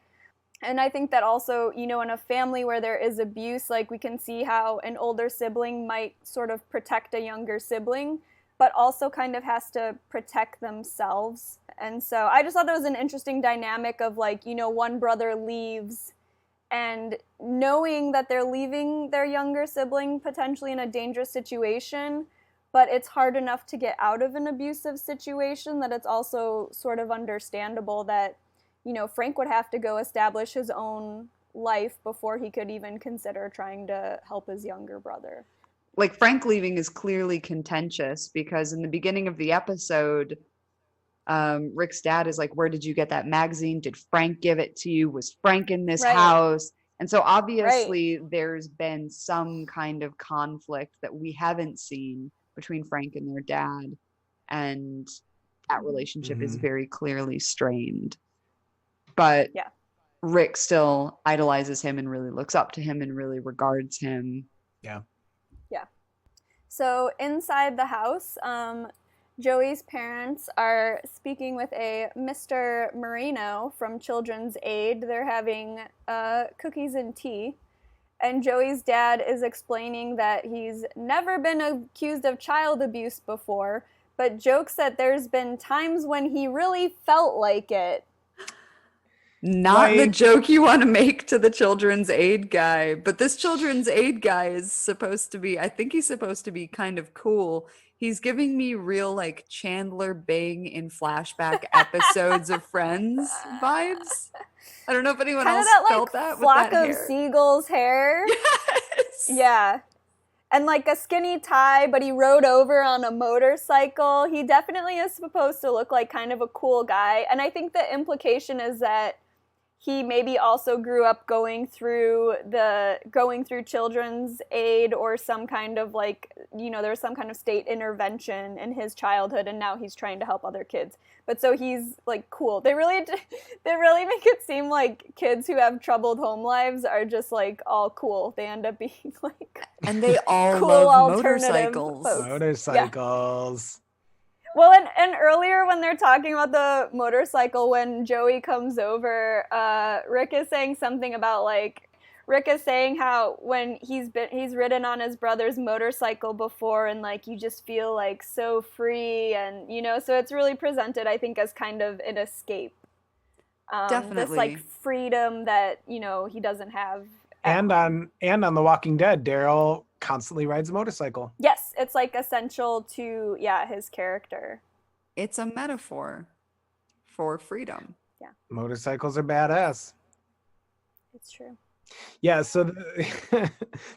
And I think that also, you know, in a family where there is abuse, like, we can see how an older sibling might sort of protect a younger sibling, but also kind of has to protect themselves. And so I just thought that was an interesting dynamic of, like, you know, one brother leaves and knowing that they're leaving their younger sibling potentially in a dangerous situation, but it's hard enough to get out of an abusive situation that it's also sort of understandable that, you know, Frank would have to go establish his own life before he could even consider trying to help his younger brother. Like, Frank leaving is clearly contentious because in the beginning of the episode, Rick's dad is like, where did you get that magazine? Did Frank give it to you? Was Frank in this house? And so obviously there's been some kind of conflict that we haven't seen between Frank and their dad. And that relationship is very clearly strained. But Rick still idolizes him and really looks up to him and really regards him. Yeah. So inside the house, Joey's parents are speaking with a Mr. Marino from Children's Aid. They're having cookies and tea. And Joey's dad is explaining that he's never been accused of child abuse before, but jokes that there's been times when he really felt like it. Not the Like- joke you want to make to the children's aid guy, but this children's aid guy is supposed to be, I think he's supposed to be kind of cool. He's giving me real like Chandler Bing in flashback episodes of Friends vibes. I don't know if anyone Kind of else that like felt that with flock that of hair. seagulls hair. Yes. Yeah. And like a skinny tie, but he rode over on a motorcycle. He definitely is supposed to look like kind of a cool guy. And I think the implication is that he maybe also grew up going through children's aid or some kind of like, there was some kind of state intervention in his childhood, and now he's trying to help other kids. But so he's like cool. They really make it seem like kids who have troubled home lives are just like all cool. They end up being like And they all cool love alternative motorcycles. folks. Motorcycles. Well, and earlier when they're talking about the motorcycle, when Joey comes over, Rick is saying something about Rick is saying how when he's ridden on his brother's motorcycle before, and like you just feel like so free, and so it's really presented, I think, as kind of an escape. Definitely. This like freedom that he doesn't have. And on The Walking Dead, Daryl constantly rides a motorcycle. Yes, it's like essential to his character. It's a metaphor for freedom. Motorcycles are badass. It's true. Yeah, so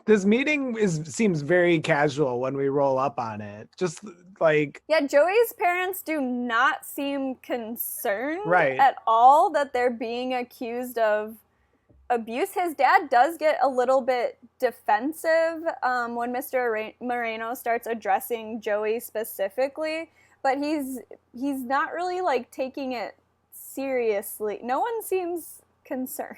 this meeting seems very casual when we roll up on it. Just like Joey's parents do not seem concerned Right. at all that they're being accused of abuse. His dad does get a little bit defensive when Mr. Moreno starts addressing Joey specifically, but he's not really like taking it seriously. No one seems concerned.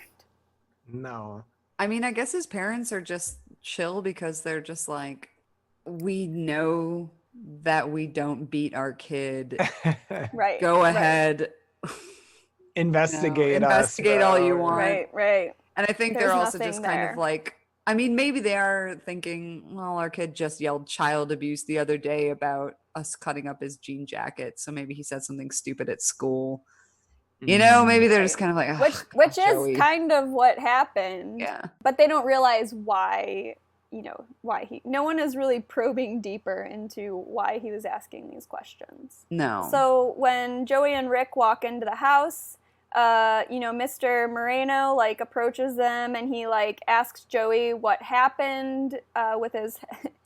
no. I mean, I guess his parents are just chill because they're just like, we know that we don't beat our kid. Right. Go right. ahead. Investigate us. Investigate all you bro. want. Right. And I think There's they're also nothing just kind of there. like, I mean, maybe they are thinking, well, our kid just yelled child abuse the other day about us cutting up his jean jacket. So maybe he said something stupid at school. Maybe they're just kind of like, "Ugh, Which is Joey." kind of what happened. Yeah. But they don't realize why no one is really probing deeper into why he was asking these questions. No. So when Joey and Rick walk into the house, Mr. Moreno approaches them, and he asks Joey what happened with his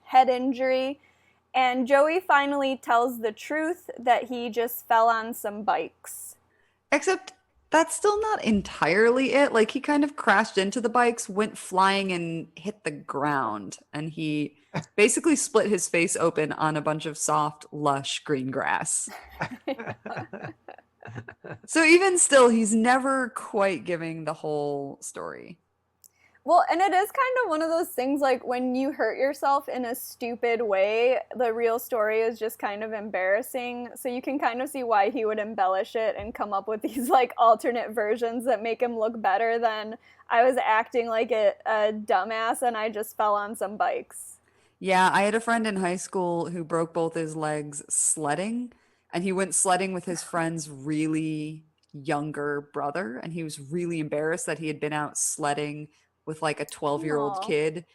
head injury. And Joey finally tells the truth that he just fell on some bikes. Except that's still not entirely it. Like, he kind of crashed into the bikes, went flying, and hit the ground. And he basically split his face open on a bunch of soft, lush green grass. So even still, he's never quite giving the whole story. Well, and it is kind of one of those things, like, when you hurt yourself in a stupid way, the real story is just kind of embarrassing. So you can kind of see why he would embellish it and come up with these, alternate versions that make him look better than I was acting like a dumbass and I just fell on some bikes. Yeah, I had a friend in high school who broke both his legs sledding, and he went sledding with his friend's really younger brother, and he was really embarrassed that he had been out sledding with a 12-year-old Aw. kid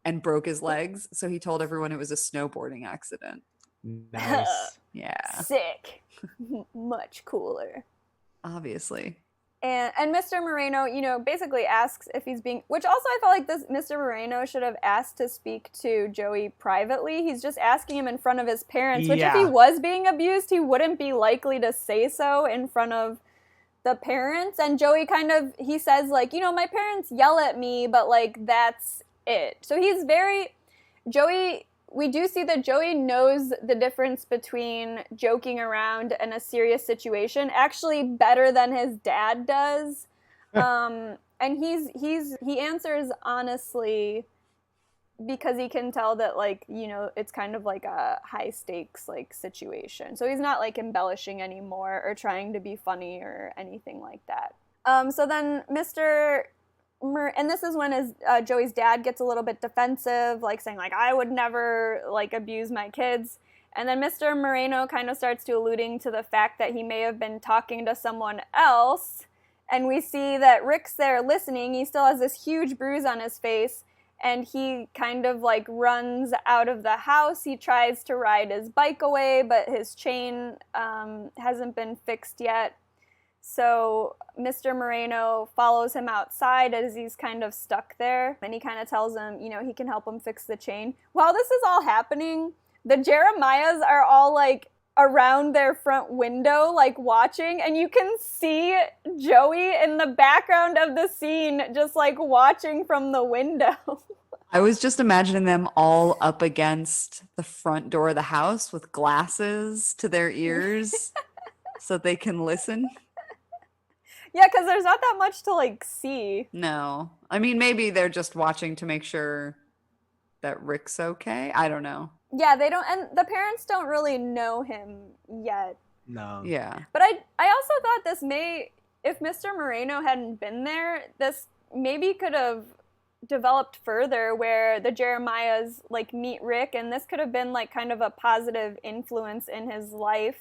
and broke his legs. So he told everyone it was a snowboarding accident. Nice. Yeah, Sick. Much cooler. obviously. And Mr. Moreno, basically asks if he's being, which also I felt like this Mr. Moreno should have asked to speak to Joey privately. He's just asking him in front of his parents, which if he Yeah. was being abused, he wouldn't be likely to say so in front of the parents. And Joey he says my parents yell at me, but that's it. So he's we do see that Joey knows the difference between joking around and a serious situation actually better than his dad does. And he answers honestly because he can tell that it's kind of like a high stakes situation. So he's not embellishing anymore or trying to be funny or anything like that. So then and this is when Joey's dad gets a little bit defensive, saying I would never abuse my kids. And then Mr. Moreno kind of starts to alluding to the fact that he may have been talking to someone else. And we see that Rick's there listening. He still has this huge bruise on his face. And he kind of like runs out of the house. He tries to ride his bike away, but his chain hasn't been fixed yet. So Mr. Moreno follows him outside as he's kind of stuck there. And he kind of tells him, he can help him fix the chain. While this is all happening, the Jeremiahs are all like around their front window, like watching. And you can see Joey in the background of the scene, just like watching from the window. I was just imagining them all up against the front door of the house with glasses to their ears so they can listen. Yeah, because there's not that much to like see. No. I mean, maybe they're just watching to make sure that Rick's okay. I don't know. Yeah, they don't, and the parents don't really know him yet. No. Yeah. But I also thought this if Mr. Moreno hadn't been there, this maybe could have developed further where the Jeremiahs like meet Rick, and this could have been like kind of a positive influence in his life.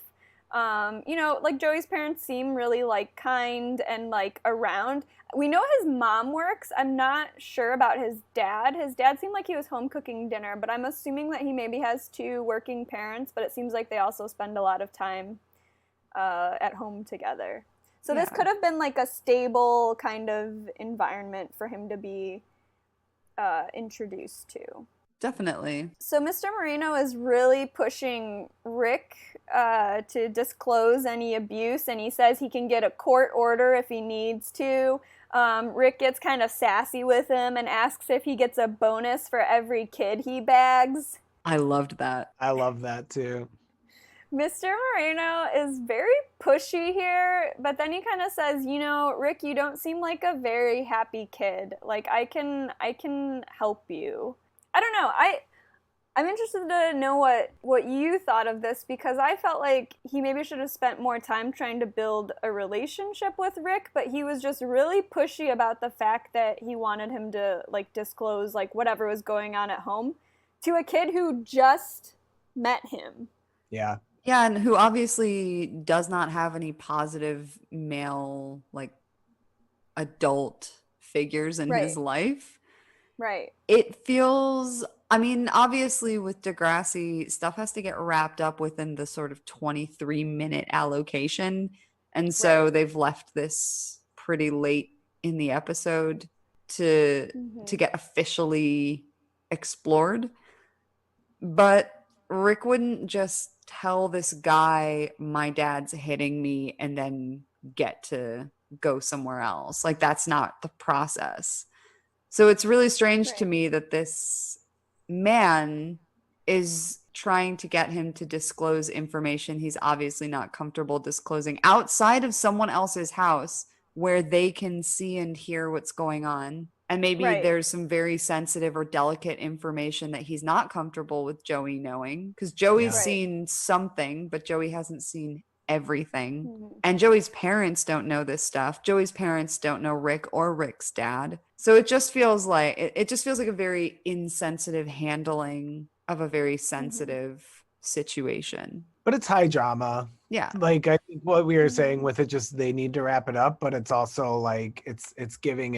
Like Joey's parents seem really like kind and like around. We know his mom works. I'm not sure about his dad. His dad seemed like he was home cooking dinner, but I'm assuming that he maybe has 2 working parents, but it seems like they also spend a lot of time at home together. So this could have been like a stable kind of environment for him to be introduced to. Definitely. So Mr. Moreno is really pushing Rick to disclose any abuse, and he says he can get a court order if he needs to. Rick gets kind of sassy with him and asks if he gets a bonus for every kid he bags. I loved that. I love that too. Mr. Moreno is very pushy here, but then he kind of says, Rick, you don't seem like a very happy kid. Like, I can help you. I don't know. I'm interested to know what you thought of this, because I felt like he maybe should have spent more time trying to build a relationship with Rick, but he was just really pushy about the fact that he wanted him to like disclose like whatever was going on at home to a kid who just met him. Yeah. Yeah, and who obviously does not have any positive male like adult figures in his life. Right. It feels, I mean, obviously with Degrassi, stuff has to get wrapped up within the sort of 23-minute allocation. And so they've left this pretty late in the episode to get officially explored. But Rick wouldn't just tell this guy, my dad's hitting me, and then get to go somewhere else. Like, that's not the process. So it's really strange to me that this man is trying to get him to disclose information he's obviously not comfortable disclosing outside of someone else's house where they can see and hear what's going on. And maybe there's some very sensitive or delicate information that he's not comfortable with Joey knowing, because Joey's seen something, but Joey hasn't seen everything. And Joey's parents don't know this stuff. Joey's parents don't know Rick or Rick's dad. So it just feels like a very insensitive handling of a very sensitive situation. But it's high drama. Yeah. Like, I think what we were saying with it, just they need to wrap it up, but it's also like it's giving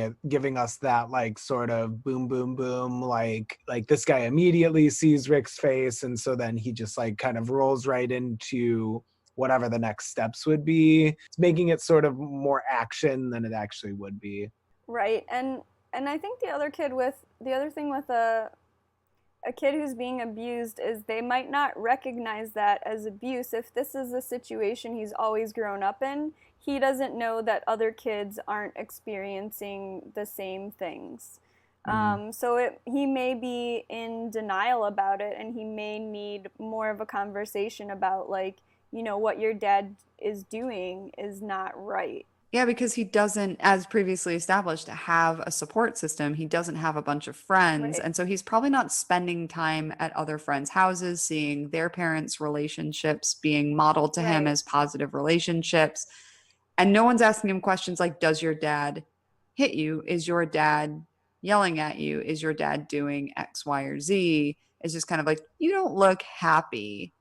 us that like sort of boom boom boom, like this guy immediately sees Rick's face, and so then he just like kind of rolls right into whatever the next steps would be. It's making it sort of more action than it actually would be. Right. And I think the other thing with a kid who's being abused is they might not recognize that as abuse. If this is a situation he's always grown up in, he doesn't know that other kids aren't experiencing the same things. So he may be in denial about it, and he may need more of a conversation about like, what your dad is doing is not right. Yeah, because he doesn't, as previously established, have a support system. He doesn't have a bunch of friends. And so he's probably not spending time at other friends' houses, seeing their parents' relationships being modeled to him as positive relationships. And no one's asking him questions like, does your dad hit you? Is your dad yelling at you? Is your dad doing X, Y, or Z? It's just kind of like, you don't look happy.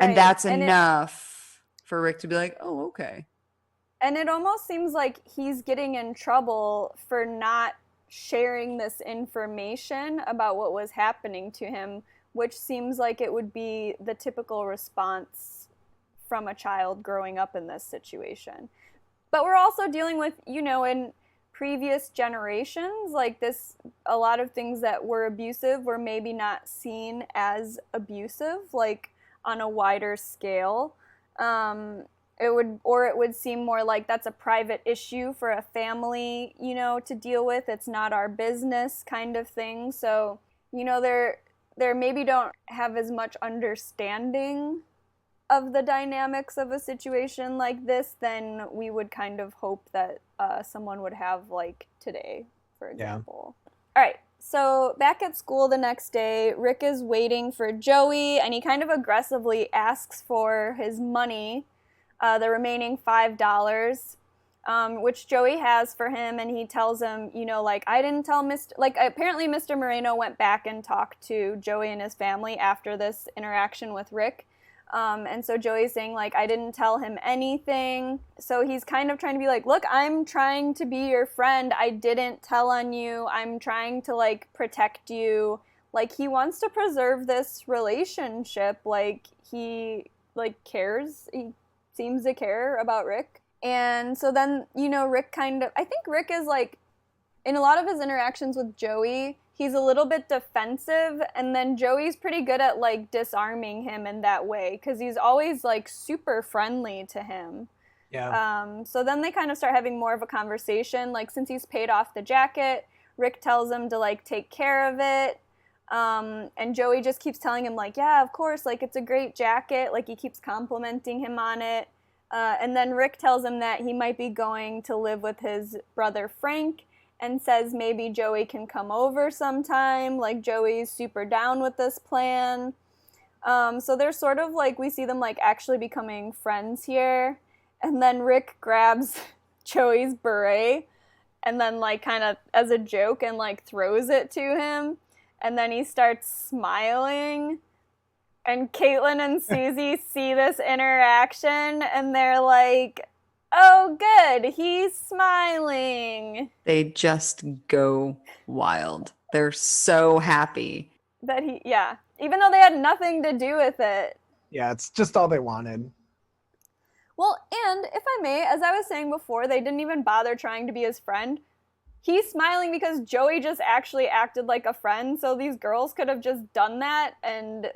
And that's enough for Rick to be like, oh, okay. And it almost seems like he's getting in trouble for not sharing this information about what was happening to him, which seems like it would be the typical response from a child growing up in this situation. But we're also dealing with, in previous generations, like this, a lot of things that were abusive were maybe not seen as abusive, like on a wider scale. It would seem more like that's a private issue for a family, to deal with. It's not our business kind of thing. So, they're maybe don't have as much understanding of the dynamics of a situation like this than we would kind of hope that someone would have like today, for example. Yeah. All right. So back at school the next day, Rick is waiting for Joey, and he kind of aggressively asks for his money, the remaining $5, which Joey has for him, and he tells him, I didn't tell apparently Mr. Moreno went back and talked to Joey and his family after this interaction with Rick. And so Joey's saying, I didn't tell him anything. So he's kind of trying to be like, look, I'm trying to be your friend. I didn't tell on you. I'm trying to, protect you. He wants to preserve this relationship. He, cares. He seems to care about Rick. And so then, Rick I think Rick is, in a lot of his interactions with Joey, he's a little bit defensive, and then Joey's pretty good at disarming him in that way, because he's always super friendly to him. Yeah. So then they kind of start having more of a conversation. Since he's paid off the jacket, Rick tells him to take care of it. And Joey just keeps telling him yeah, of course, it's a great jacket. He keeps complimenting him on it. And then Rick tells him that he might be going to live with his brother Frank, and says maybe Joey can come over sometime. Joey's super down with this plan. So they're sort of we see them actually becoming friends here. And then Rick grabs Joey's beret and then kind of as a joke and throws it to him. And then he starts smiling. And Caitlin and Susie see this interaction and they're like, oh, good, he's smiling. They just go wild. They're so happy. That even though they had nothing to do with it. Yeah, it's just all they wanted. Well, and if I may, as I was saying before, they didn't even bother trying to be his friend. He's smiling because Joey just actually acted like a friend, so these girls could have just done that and,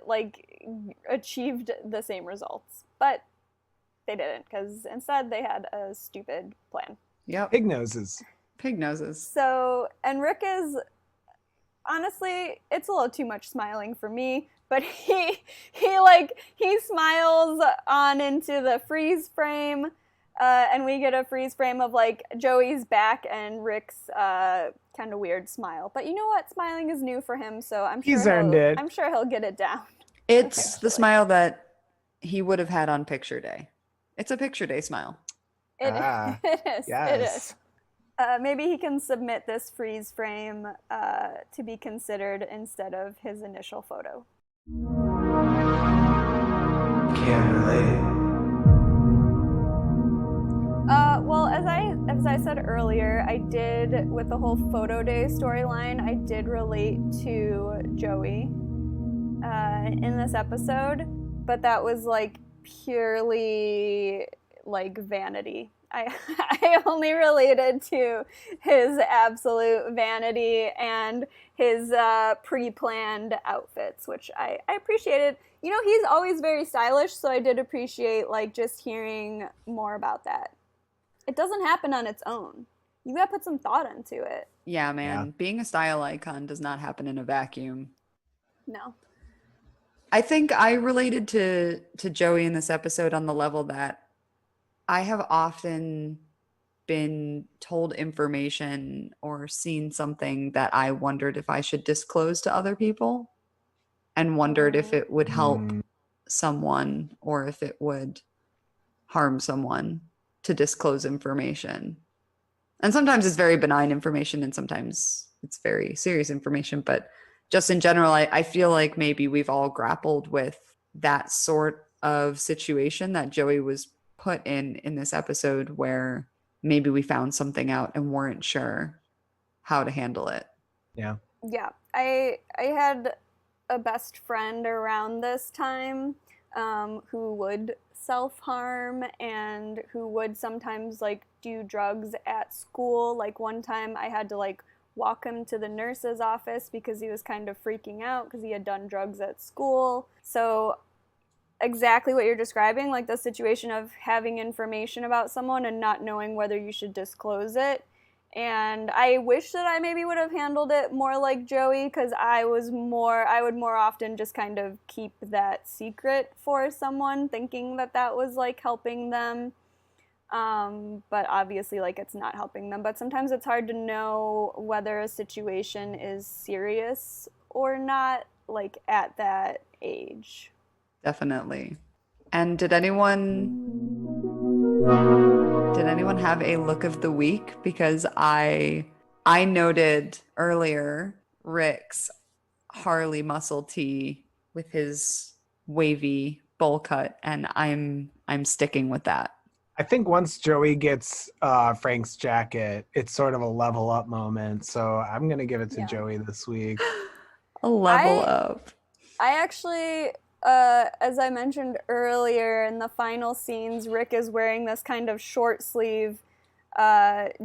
achieved the same results. But they didn't, because instead they had a stupid plan. Yep. Pig noses. Pig noses. So, and Rick is, honestly, it's a little too much smiling for me, but he smiles on into the freeze frame, and we get a freeze frame of Joey's back and Rick's kind of weird smile. But you know what? Smiling is new for him, so he's earned it. I'm sure he'll get it down. It's the smile that he would have had on picture day. It's a picture day smile. It is. Yes. It is. Maybe he can submit this freeze frame to be considered instead of his initial photo. Can't relate. Well, as I said earlier, I did, with the whole photo day storyline, I did relate to Joey in this episode, but that was purely vanity. I only related to his absolute vanity and his pre-planned outfits, which I appreciated. He's always very stylish, so I did appreciate just hearing more about that. It doesn't happen on its own. You gotta put some thought into it. Yeah, man. Yeah. Being a style icon does not happen in a vacuum. No. I think I related to Joey in this episode on the level that I have often been told information or seen something that I wondered if I should disclose to other people, and wondered if it would help someone or if it would harm someone to disclose information. And sometimes it's very benign information and sometimes it's very serious information. But just in general, I feel like maybe we've all grappled with that sort of situation that Joey was put in this episode where maybe we found something out and weren't sure how to handle it. Yeah. Yeah, I had a best friend around this time who would self-harm and who would sometimes like do drugs at school. Like one time I had to like walk him to the nurse's office because he was kind of freaking out because he had done drugs at school. So exactly what you're describing, like the situation of having information about someone and not knowing whether you should disclose it. And I wish that I maybe would have handled it more like Joey, because I would more often just kind of keep that secret for someone, thinking that that was like helping them. But obviously, like, it's not helping them. But sometimes it's hard to know whether a situation is serious or not, like, at that age. Definitely. And did anyone have a look of the week? Because I noted earlier Rick's Harley muscle tee with his wavy bowl cut, and I'm sticking with that. I think once Joey gets Frank's jacket, it's sort of a level up moment. So I'm going to give it to Joey this week. A level up. I actually, as I mentioned earlier, in the final scenes, Rick is wearing this kind of short sleeve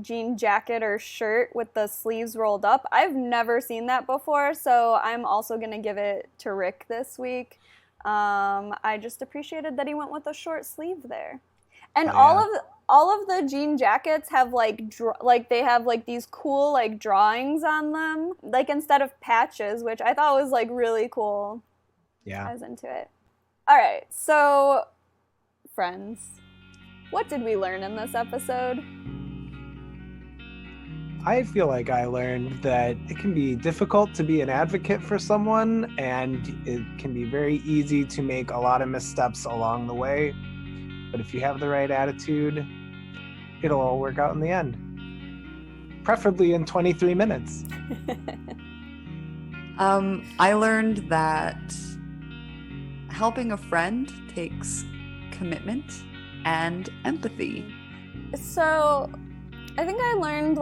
jean jacket or shirt with the sleeves rolled up. I've never seen that before, so I'm also going to give it to Rick this week. I just appreciated that he went with a short sleeve there. And all of the jean jackets have they have like these cool like drawings on them, like instead of patches, which I thought was like really cool. Yeah. I was into it. All right, so friends, what did we learn in this episode? I feel like I learned that it can be difficult to be an advocate for someone, and it can be very easy to make a lot of missteps along the way. But if you have the right attitude, it'll all work out in the end. Preferably in 23 minutes. I learned that helping a friend takes commitment and empathy. So I think I learned,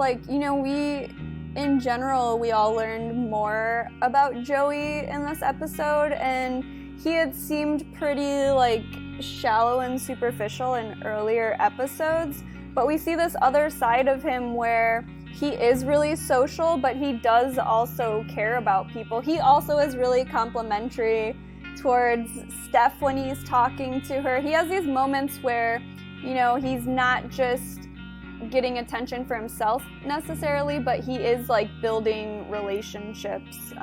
in general, we all learned more about Joey in this episode, and he had seemed pretty, shallow and superficial in earlier episodes, but we see this other side of him where he is really social, but he does also care about people. He also is really complimentary towards Steph when he's talking to her. He has these moments where, he's not just getting attention for himself necessarily, but he is building relationships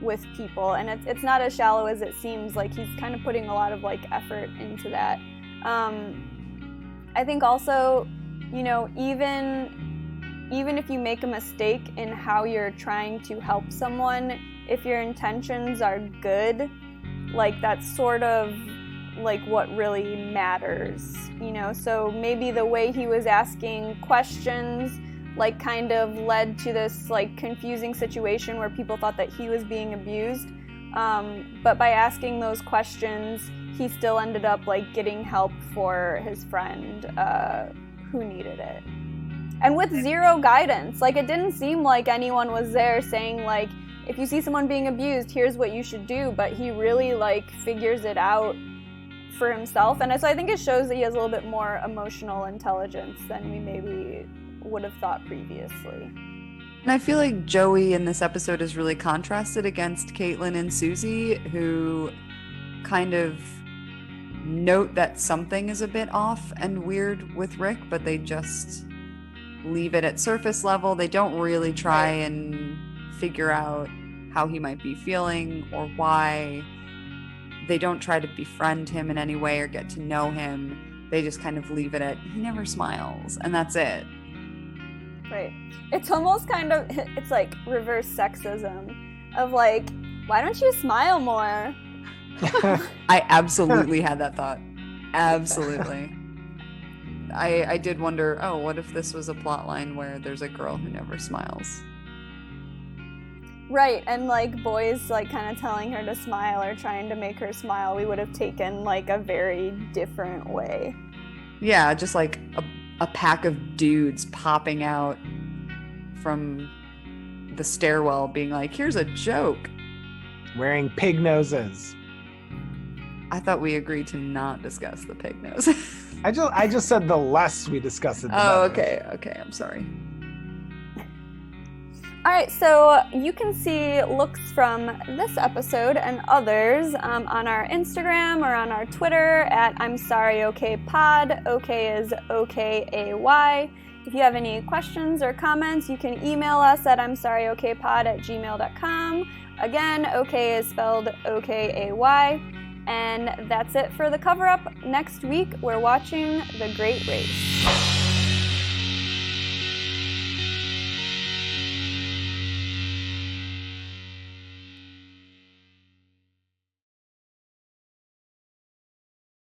with people, and it's not as shallow as it seems. He's kind of putting a lot of effort into that. I think also, even if you make a mistake in how you're trying to help someone, if your intentions are good, that's sort of what really matters, so maybe the way he was asking questions kind of led to this confusing situation where people thought that he was being abused, but by asking those questions he still ended up getting help for his friend who needed it, and with zero guidance. It didn't seem like anyone was there saying if you see someone being abused, here's what you should do, but he really figures it out for himself. And so I think it shows that he has a little bit more emotional intelligence than we maybe would have thought previously. And I feel like Joey in this episode is really contrasted against Caitlin and Susie, who kind of note that something is a bit off and weird with Rick, but they just leave it at surface level. They don't really try and figure out how he might be feeling or why. They don't try to befriend him in any way or get to know him. They just kind of leave it at, he never smiles, and that's it. Right. It's almost kind of, it's like reverse sexism of why don't you smile more? I absolutely had that thought. Absolutely. I did wonder, what if this was a plot line where there's a girl who never smiles? Right, and boys kind of telling her to smile or trying to make her smile, we would have taken a very different way. Yeah, just like a pack of dudes popping out from the stairwell being like, here's a joke. Wearing pig noses. I thought we agreed to not discuss the pig nose. I just said the less we discuss it, the Oh, better. okay, I'm sorry. All right, so you can see looks from this episode and others on our Instagram or on our Twitter at I'm Sorry Okay Pod. OK is OKAY. If you have any questions or comments, you can email us at imsorryokpod@gmail.com. Again, OK is spelled OKAY. And that's it for the Cover Up. Next week, we're watching The Great Race.